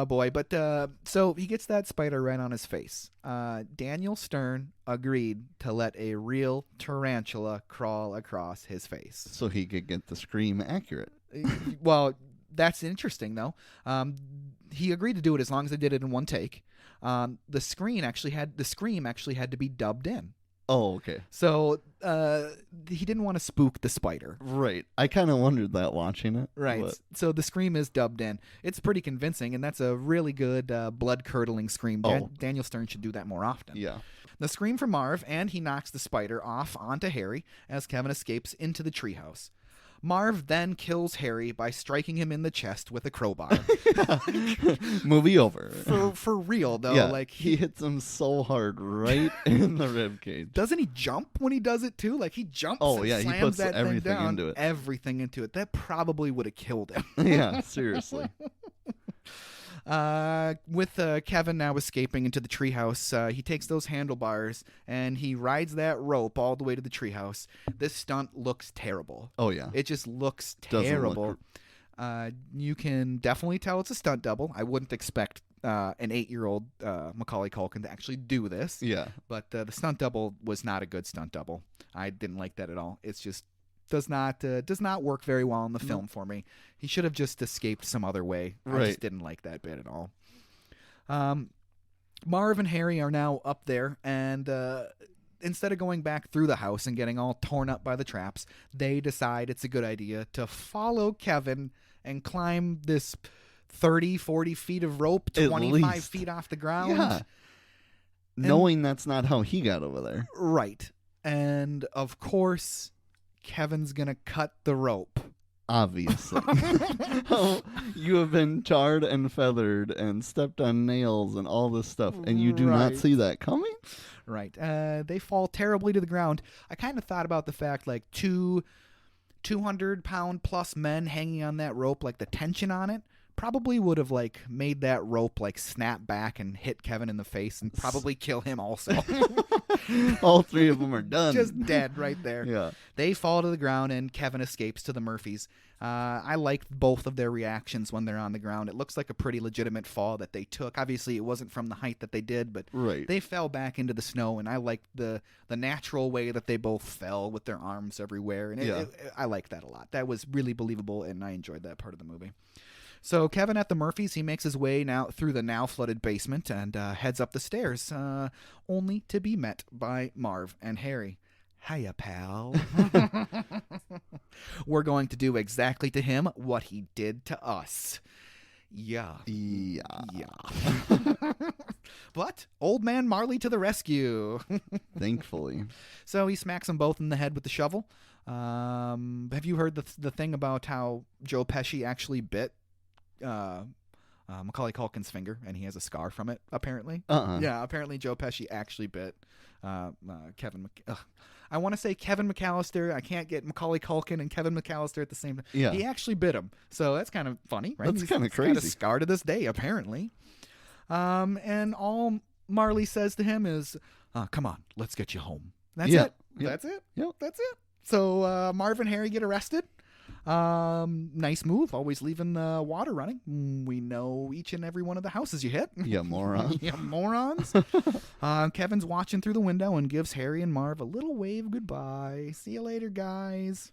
Boy. But so he gets that spider right on his face. Daniel Stern agreed to let a real tarantula crawl across his face. So he could get the scream accurate. Well, that's interesting, though. He agreed to do it as long as they did it in one take. The scream actually had to be dubbed in. Oh, okay. So he didn't want to spook the spider. Right. I kind of wondered that watching it. Right. But... So the scream is dubbed in. It's pretty convincing, and that's a really good blood-curdling scream. Daniel Stern should do that more often. Yeah. The scream from Marv, and he knocks the spider off onto Harry as Kevin escapes into the treehouse. Marv then kills Harry by striking him in the chest with a crowbar. Movie over. For real, though. Yeah, like he hits him so hard right in the rib cage. Doesn't he jump when he does it, too? Like, he jumps and slams he puts that everything thing down. into it. Everything into it. That probably would have killed him. Yeah, seriously. With Kevin now escaping into the treehouse, he takes those handlebars and he rides that rope all the way to the treehouse. This stunt looks terrible. Oh, yeah. It just looks terrible. You can definitely tell it's a stunt double. I wouldn't expect an 8-year-old Macaulay Culkin to actually do this. Yeah. But the stunt double was not a good stunt double. I didn't like that at all. It's just does not work very well in the film for me. He should have just escaped some other way. Right. I just didn't like that bit at all. Marv and Harry are now up there, and instead of going back through the house and getting all torn up by the traps, they decide it's a good idea to follow Kevin and climb this 30, 40 feet of rope, 25 feet off the ground. Yeah. Knowing that's not how he got over there. Right. And, of course, Kevin's going to cut the rope. Obviously. Oh, you have been tarred and feathered and stepped on nails and all this stuff, and you do not see that coming? Right. They fall terribly to the ground. I kind of thought about the fact, like, 200-pound plus men hanging on that rope, like the tension on it, probably would have like made that rope like snap back and hit Kevin in the face and probably kill him also. All three of them are done. Just dead right there. Yeah. They fall to the ground and Kevin escapes to the Murphys. I liked both of their reactions when they're on the ground. It looks like a pretty legitimate fall that they took. Obviously, it wasn't from the height that they did, but they fell back into the snow, and I liked the natural way that they both fell with their arms everywhere. And I liked that a lot. That was really believable, and I enjoyed that part of the movie. So Kevin at the Murphys, he makes his way now through the now flooded basement and heads up the stairs, only to be met by Marv and Harry. Hiya, pal. We're going to do exactly to him what he did to us. Yeah. But old man Marley to the rescue. Thankfully. So he smacks them both in the head with the shovel. Have you heard the thing about how Joe Pesci actually bit Macaulay Culkin's finger, and he has a scar from it, apparently? Yeah, apparently Joe Pesci actually bit Kevin. I want to say Kevin McAllister. I can't get Macaulay Culkin and Kevin McAllister at the same time. Yeah. He actually bit him. So that's kind of funny, right? That's kind of crazy. He's got a scar to this day, apparently. And all Marley says to him is, come on, let's get you home. That's it. Yep. That's it. Yep. That's it. So Marv and Harry get arrested. Nice move. Always leaving the water running. We know each and every one of the houses you hit. Yeah, morons. Yeah, morons. Kevin's watching through the window and gives Harry and Marv a little wave goodbye. See you later, guys.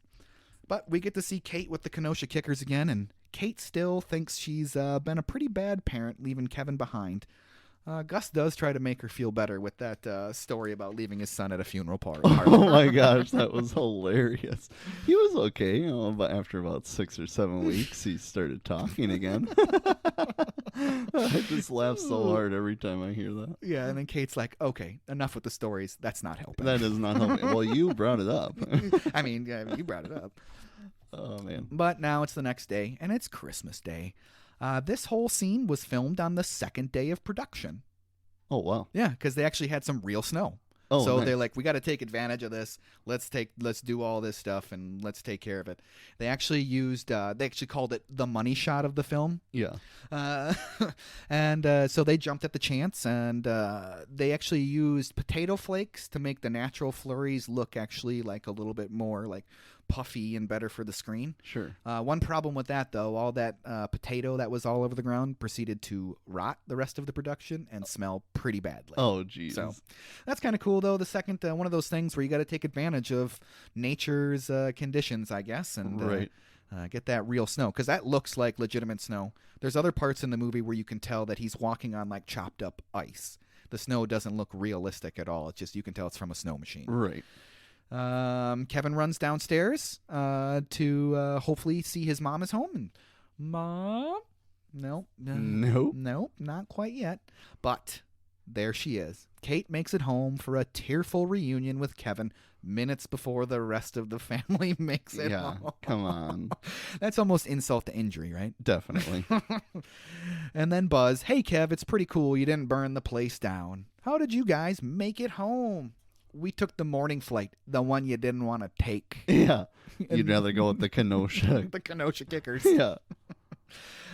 But we get to see Kate with the Kenosha Kickers again, and Kate still thinks she's been a pretty bad parent leaving Kevin behind. Gus does try to make her feel better with that story about leaving his son at a funeral party. Oh my gosh, that was hilarious. He was okay, but after about 6 or 7 weeks, he started talking again. I just laugh so hard every time I hear that. Yeah, and then Kate's like, okay, enough with the stories. That's not helping. That is not helping. Well, you brought it up. I mean, yeah, you brought it up. Oh, man. But now it's the next day, and it's Christmas Day. This whole scene was filmed on the second day of production. Oh, wow. Yeah, because they actually had some real snow. Oh, so nice. they're like, we got to take advantage of this. Let's do all this stuff and let's take care of it. They actually called it the money shot of the film. Yeah. And so they jumped at the chance, and they actually used potato flakes to make the natural flurries look actually like a little bit more like puffy and better for the screen. Sure. One problem with that, though, all that potato that was all over the ground proceeded to rot the rest of the production and smell pretty badly. Oh, geez. So that's kind of cool, though. The second one of those things where you got to take advantage of nature's conditions, I guess, and right. Get that real snow, because that looks like legitimate snow. There's other parts in the movie where you can tell that he's walking on like chopped up ice. The snow doesn't look realistic at all. It's just you can tell it's from a snow machine. Right. Kevin runs downstairs to hopefully see his mom is home. And Mom? Nope, not quite yet. But there she is. Kate makes it home for a tearful reunion with Kevin minutes before the rest of the family makes it home. Come on. That's almost insult to injury, right? Definitely. And then Buzz, hey, Kev, it's pretty cool you didn't burn the place down. How did you guys make it home? We took the morning flight, the one you didn't want to take. Yeah. You'd rather go with the Kenosha. The Kenosha Kickers. Yeah.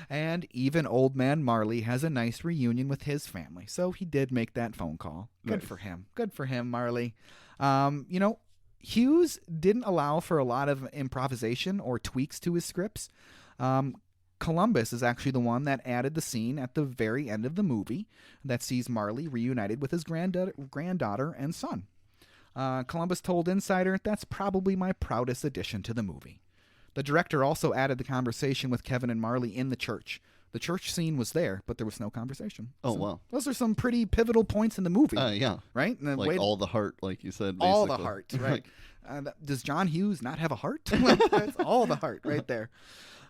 And even old man Marley has a nice reunion with his family. So he did make that phone call. Good Nice. for him. Good for him, Marley. Hughes didn't allow for a lot of improvisation or tweaks to his scripts. Columbus is actually the one that added the scene at the very end of the movie that sees Marley reunited with his granddaughter and son. Columbus told Insider, "That's probably my proudest addition to the movie." The director also added the conversation with Kevin and Marley in the church. The church scene was there, but there was no conversation. Oh, So wow. Those are some pretty pivotal points in the movie, Yeah. right? And Like all the heart, like you said. all the basically. heart, right? Does John Hughes not have a heart? That's all the heart right there.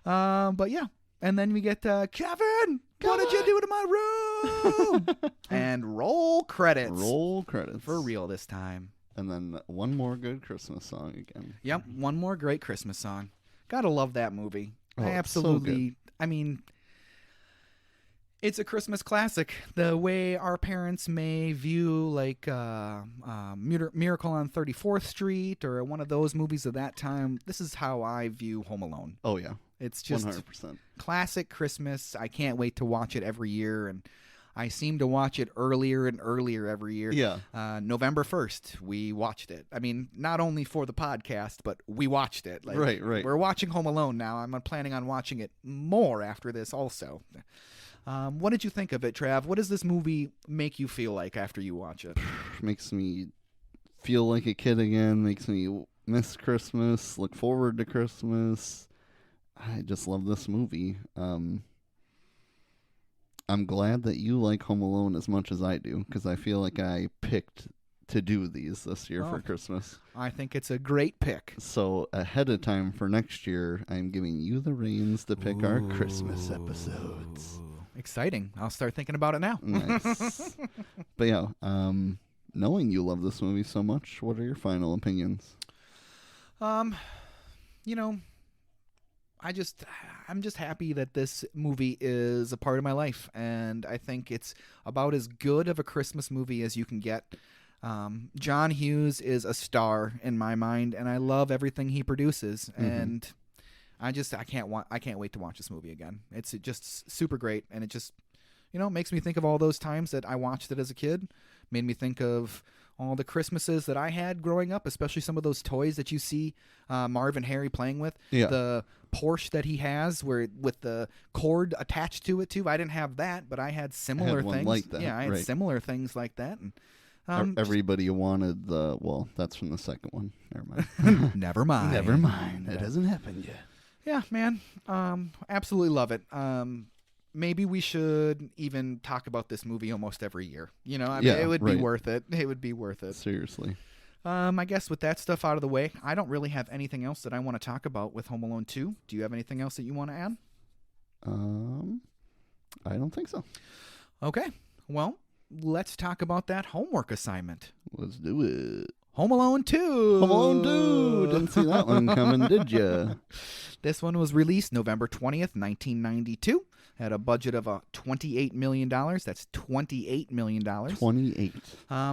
But yeah. And then we get Kevin, what did you do to my room? And roll credits. Roll credits. For real this time. And then one more good Christmas song again. Yep, one more great Christmas song. Gotta love that movie. Oh, I it's so absolutely. good. I mean, it's a Christmas classic. The way our parents may view like Miracle on 34th Street or one of those movies of that time, this is how I view Home Alone. Oh, yeah. It's just 100%. classic Christmas. I can't wait to watch it every year, and I seem to watch it earlier and earlier every year. Yeah. November 1st, we watched it. I mean, not only for the podcast, but we watched it. Like, Right. We're watching Home Alone now. I'm planning on watching it more after this also. What did you think of it, Trav? What does this movie make you feel like after you watch it? Makes me feel like a kid again. Makes me miss Christmas. Look forward to Christmas. I just love this movie. I'm glad that you like Home Alone as much as I do, because I feel like I picked to do these this year for Christmas. I think it's a great pick. So ahead of time for next year, I'm giving you the reins to pick our Christmas episodes. Exciting. I'll start thinking about it now. Nice. But yeah, knowing you love this movie so much, what are your final opinions? You know, I'm just happy that this movie is a part of my life, and I think it's about as good of a Christmas movie as you can get. John Hughes is a star in my mind, and I love everything he produces, and I can't wait to watch this movie again. It's just super great, and it just, makes me think of all those times that I watched it as a kid. Made me think of all the Christmases that I had growing up, especially some of those toys that you see Marv and Harry playing with. Yeah. The Porsche that he has with the cord attached to it too. I didn't have that, but I had similar one things. like that, Yeah, I had right. similar things like that. And Everybody wanted that's from the second one. Never mind. never mind. Never mind. That hasn't happened yet. Yeah, man. Absolutely love it. Maybe we should even talk about this movie almost every year. It would be worth it. It would be worth it. Seriously. I guess with that stuff out of the way, I don't really have anything else that I want to talk about with Home Alone 2. Do you have anything else that you want to add? I don't think so. Okay. Well, let's talk about that homework assignment. Let's do it. Home Alone 2. Home Alone 2. Didn't see that one coming, did ya? This one was released November 20th, 1992. Had a budget of $28 million. That's $28 million. 28.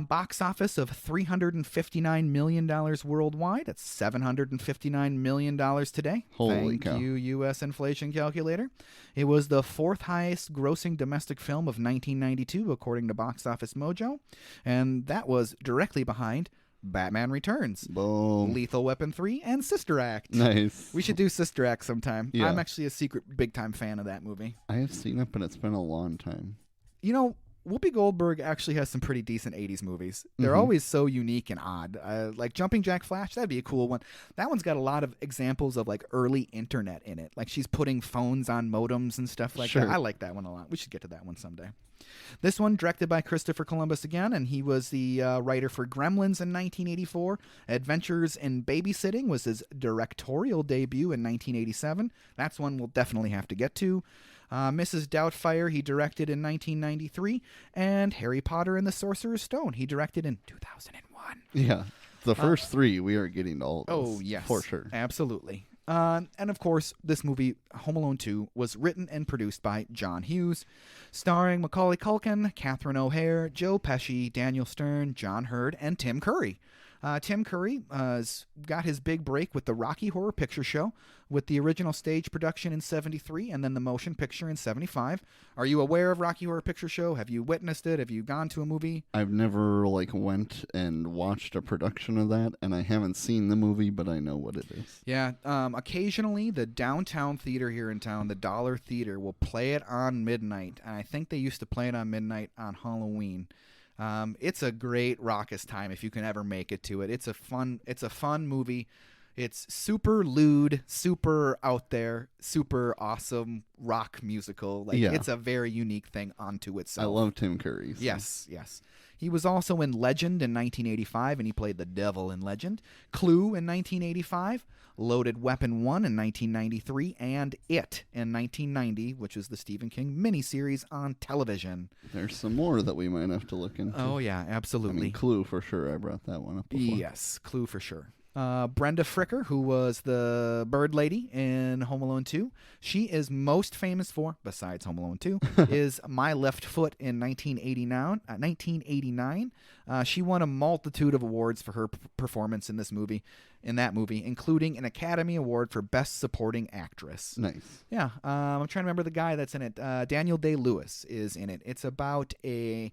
Box office of $359 million worldwide. That's $759 million today. Holy Thank cow. you, U.S. inflation calculator. It was the fourth highest grossing domestic film of 1992, according to Box Office Mojo. And that was directly behind Batman Returns, Boom. Lethal Weapon 3, and Sister Act. Nice. We should do Sister Act sometime. Yeah. I'm actually a secret big-time fan of that movie. I have seen it, but it's been a long time. Whoopi Goldberg actually has some pretty decent 80s movies. They're always so unique and odd. Like Jumping Jack Flash, that'd be a cool one. That one's got a lot of examples of like early internet in it. Like she's putting phones on modems and stuff like Sure. that. I like that one a lot. We should get to that one someday. This one directed by Christopher Columbus again, and he was the writer for Gremlins in 1984. Adventures in Babysitting was his directorial debut in 1987. That's one we'll definitely have to get to. Mrs. Doubtfire he directed in 1993, and Harry Potter and the Sorcerer's Stone he directed in 2001. Yeah. The first three, we are getting to all of those. Oh, yes. For sure. Absolutely. And of course, this movie, Home Alone 2, was written and produced by John Hughes, starring Macaulay Culkin, Catherine O'Hare, Joe Pesci, Daniel Stern, John Hurd, and Tim Curry. Tim Curry got his big break with the Rocky Horror Picture Show, with the original stage production in 73 and then the motion picture in 75. Are you aware of Rocky Horror Picture Show? Have you witnessed it? Have you gone to a movie? I've never went and watched a production of that, and I haven't seen the movie, but I know what it is. Yeah, occasionally the downtown theater here in town, the Dollar Theater, will play it on midnight, and I think they used to play it on midnight on Halloween. It's a great raucous time if you can ever make it to it. It's a fun movie. It's super lewd, super out there, super awesome rock musical. It's a very unique thing unto itself. I love Tim Curry. So. Yes. He was also in Legend in 1985, and he played the devil in Legend. Clue in 1985, Loaded Weapon 1 in 1993, and It in 1990, which was the Stephen King miniseries on television. There's some more that we might have to look into. Oh, yeah, absolutely. I mean, Clue for sure. I brought that one up before. Yes, Clue for sure. Brenda Fricker, who was the bird lady in Home Alone 2, she is most famous for, besides Home Alone 2, is My Left Foot in 1989. She won a multitude of awards for her performance in that movie, including an Academy Award for Best Supporting Actress. Nice. Yeah, I'm trying to remember the guy that's in it. Daniel Day-Lewis is in it. It's about a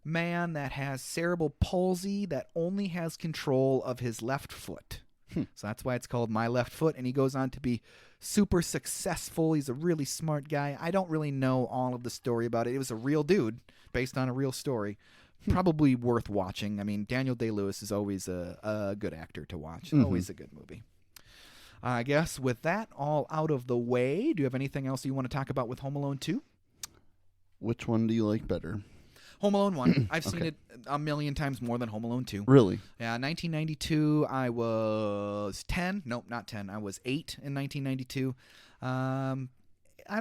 man that has cerebral palsy that only has control of his left foot. So that's why it's called My Left Foot, and he goes on to be super successful. He's a really smart guy. I don't really know all of the story about it. It was a real dude based on a real story. Probably worth watching. I mean, Daniel Day-Lewis is always a good actor to watch. Always a good movie. I guess with that all out of the way, do you have anything else you want to talk about with Home Alone 2? Which one do you like better? Home Alone 1. I've seen it a million times more than Home Alone 2. Really? Yeah, 1992, I was 10. Nope, not 10. I was 8 in 1992. I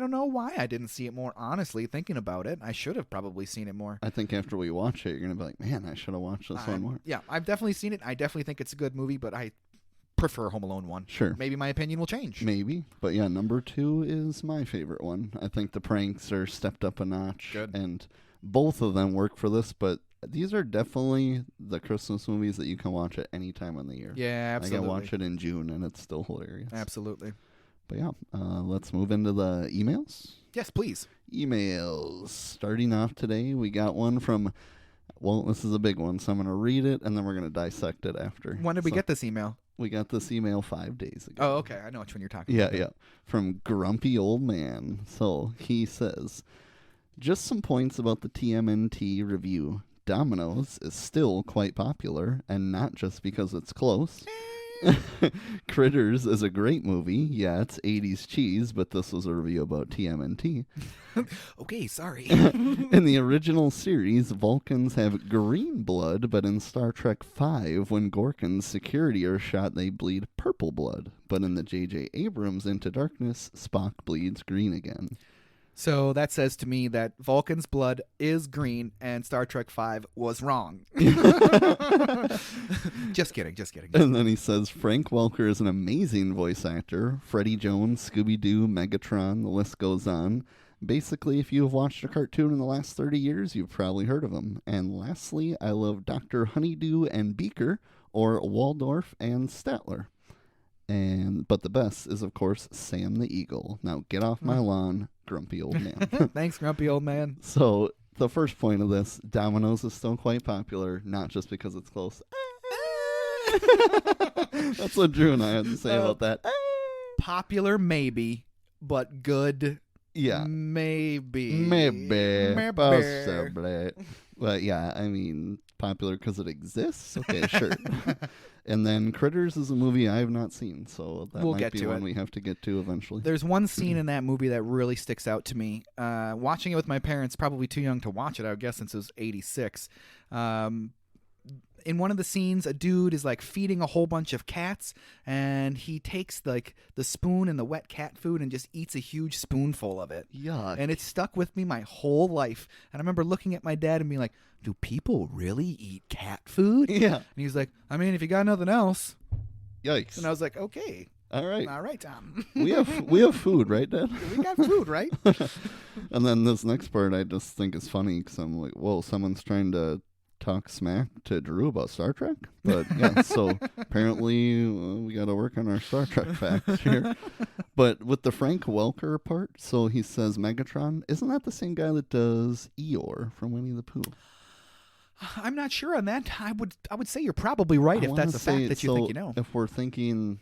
don't know why I didn't see it more, honestly, thinking about it. I should have probably seen it more. I think after we watch it, you're going to be like, man, I should have watched this one more. Yeah, I've definitely seen it. I definitely think it's a good movie, but I prefer Home Alone 1. Sure. Maybe my opinion will change. Maybe. But yeah, number 2 is my favorite one. I think the pranks are stepped up a notch. Good. And both of them work for this, but these are definitely the Christmas movies that you can watch at any time of the year. Yeah, absolutely. I can watch it in June, and it's still hilarious. Absolutely. But yeah, let's move into the emails. Yes, please. Emails. Starting off today, we got one from, well, this is a big one, so I'm going to read it, and then we're going to dissect it after. When did we get this email? We got this email 5 days ago. Oh, okay. I know which one you're talking about. Yeah. From Grumpy Old Man. So he says, just some points about the TMNT review. Domino's is still quite popular, and not just because it's close. Critters is a great movie. Yeah, it's 80s cheese, but this was a review about TMNT. Okay, sorry. In the original series, Vulcans have green blood, but in Star Trek V, when Gorkons' security are shot, they bleed purple blood. But in the J.J. Abrams Into Darkness, Spock bleeds green again. So that says to me that Vulcan's blood is green and Star Trek V was wrong. Just kidding. And then he says, Frank Welker is an amazing voice actor. Freddie Jones, Scooby-Doo, Megatron, the list goes on. Basically, if you have watched a cartoon in the last 30 years, you've probably heard of him. And lastly, I love Dr. Honeydew and Beaker, or Waldorf and Statler. But the best is, of course, Sam the Eagle. Now get off my lawn, grumpy old man. Thanks, grumpy old man. So the first point of this, Domino's is still quite popular, not just because it's close. That's what Drew and I had to say about that. Popular, maybe, but good, yeah, maybe. Possibly. But yeah, I mean, popular because it exists? Okay, sure. And then Critters is a movie I have not seen, so that might be one we have to get to eventually. There's one scene in that movie that really sticks out to me. Watching it with my parents, probably too young to watch it, I would guess, since it was 86. In one of the scenes, a dude is like feeding a whole bunch of cats, and he takes like the spoon and the wet cat food and just eats a huge spoonful of it. Yuck. And it stuck with me my whole life. And I remember looking at my dad and being like, do people really eat cat food? Yeah. And he's like, I mean, if you got nothing else. Yikes. And I was like, okay. All right, Tom. we have food, right, Dad? We got food, right? And then this next part I just think is funny because I'm like, whoa, someone's trying to talk smack to Drew about Star Trek. But yeah, so apparently we got to work on our Star Trek facts here. But with the Frank Welker part, so he says Megatron, isn't that the same guy that does Eeyore from Winnie the Pooh? I'm not sure on that. I would say you're probably right if that's a fact that you think you know. If we're thinking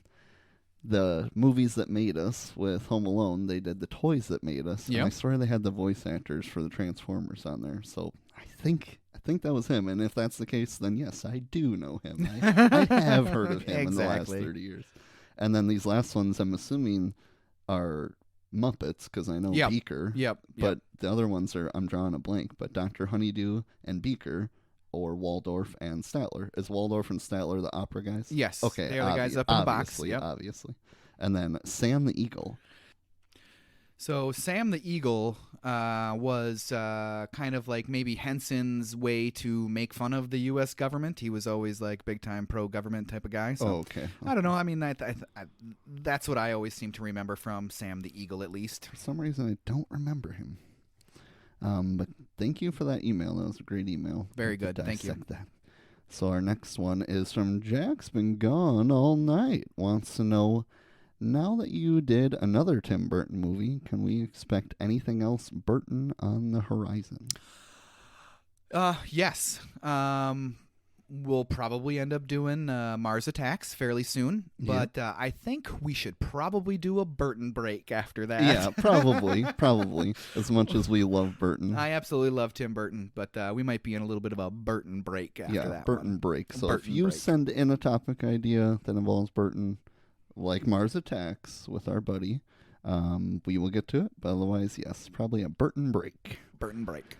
the movies that made us with Home Alone, they did the toys that made us. Yep. And I swear they had the voice actors for the Transformers on there. So I think think that was him. And if that's the case, then yes, I do know him. I have heard of him in the last 30 years. And then these last ones, I'm assuming, are Muppets, because I know Beaker. Yep. But the other ones are, I'm drawing a blank, but Dr. Honeydew and Beaker, or Waldorf and Statler. Is Waldorf and Statler the opera guys? Yes. Okay. They're the guys up in the box. Yep. Obviously. And then Sam the Eagle. So Sam the Eagle was kind of like maybe Henson's way to make fun of the U.S. government. He was always like big time pro-government type of guy. So okay. I don't know. I mean, that's what I always seem to remember from Sam the Eagle, at least. For some reason, I don't remember him. But thank you for that email. That was a great email. Very good. Thank you. That. So our next one is from Jack's Been Gone All Night. Wants to know, now that you did another Tim Burton movie, can we expect anything else Burton on the horizon? Yes. We'll probably end up doing Mars Attacks fairly soon, but I think we should probably do a Burton break after that. Yeah, probably, as much as we love Burton. I absolutely love Tim Burton, but we might be in a little bit of a Burton break after that. Burton break. So Burton if you break. send in a topic idea that involves Burton, like Mars Attacks with our buddy, we will get to it. But otherwise, yes, probably a Burton break. Burton break.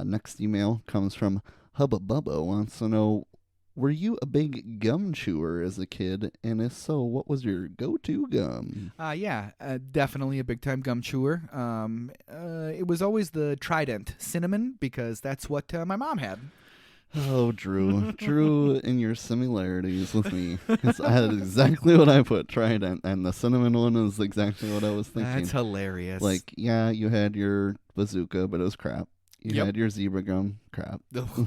Next email comes from Hubba Bubba. Wants to know, were you a big gum chewer as a kid? And if so, what was your go-to gum? Definitely a big-time gum chewer. It was always the Trident cinnamon, because that's what my mom had. Oh, Drew. Drew, in your similarities with me. Because I had exactly what I put, Trident, and the cinnamon one is exactly what I was thinking. That's hilarious. Like, yeah, you had your bazooka, but it was crap. You had your zebra gum, crap.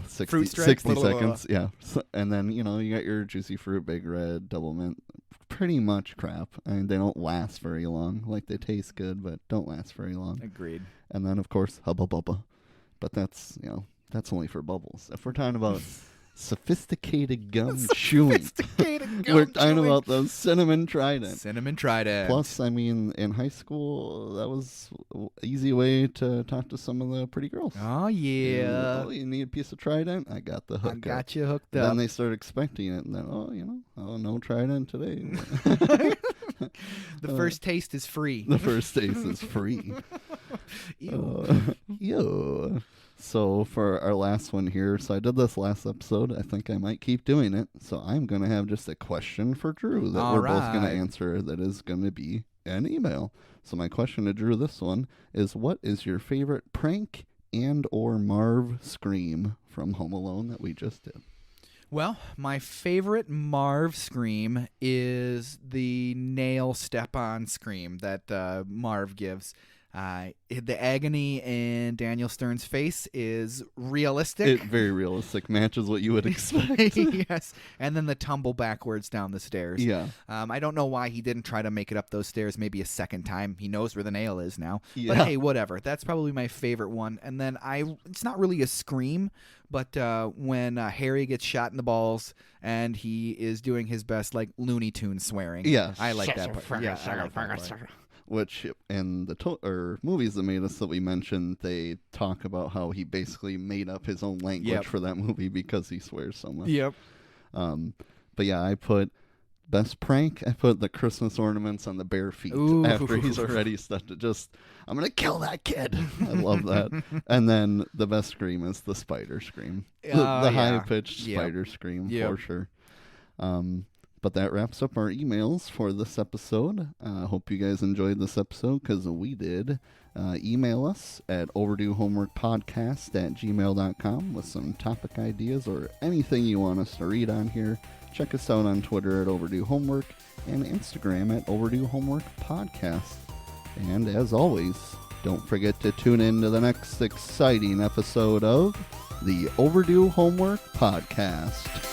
60 seconds, yeah. So, and then, you got your Juicy Fruit, Big Red, Double Mint. Pretty much crap. I mean, they don't last very long. Like, they taste good, but don't last very long. Agreed. And then, of course, Hubba Bubba. But that's, that's only for bubbles. If we're talking about sophisticated gum chewing, we're talking about those cinnamon Trident. Cinnamon Trident. Plus, I mean, in high school, that was an easy way to talk to some of the pretty girls. Oh, yeah. You need a piece of Trident? I got the hook. I got you hooked up. up. Then they start expecting it, and then, no Trident today. The first taste is free. The first taste is free. Ew. So for our last one here, so I did this last episode. I think I might keep doing it. So I'm going to have just a question for Drew that we're both going to answer that is going to be an email. So my question to Drew, this one, is what is your favorite prank and or Marv scream from Home Alone that we just did? Well, my favorite Marv scream is the nail step-on scream that Marv gives. The agony in Daniel Stern's face is realistic. Very realistic. Matches what you would expect. Yes. And then the tumble backwards down the stairs. Yeah. I don't know why he didn't try to make it up those stairs maybe a second time. He knows where the nail is now. Yeah. But hey, whatever. That's probably my favorite one. And then it's not really a scream, but when Harry gets shot in the balls and he is doing his best like Looney Tunes swearing. Yeah. I like that part. Yeah, I like that part. Which in the movies that made us that we mentioned, they talk about how he basically made up his own language for that movie because he swears so much. Yep. But yeah, I put best prank. I put the Christmas ornaments on the bare feet. Ooh. After he's already stuffed it. I'm gonna kill that kid. I love that. And then the best scream is the spider scream, the high pitched spider scream for sure. But that wraps up our emails for this episode. Hope you guys enjoyed this episode, because we did. Email us at overduehomeworkpodcast@gmail.com with some topic ideas or anything you want us to read on here. Check us out on Twitter at Overdue Homework and Instagram at Overdue Homework Podcast. And as always, don't forget to tune in to the next exciting episode of the Overdue Homework Podcast.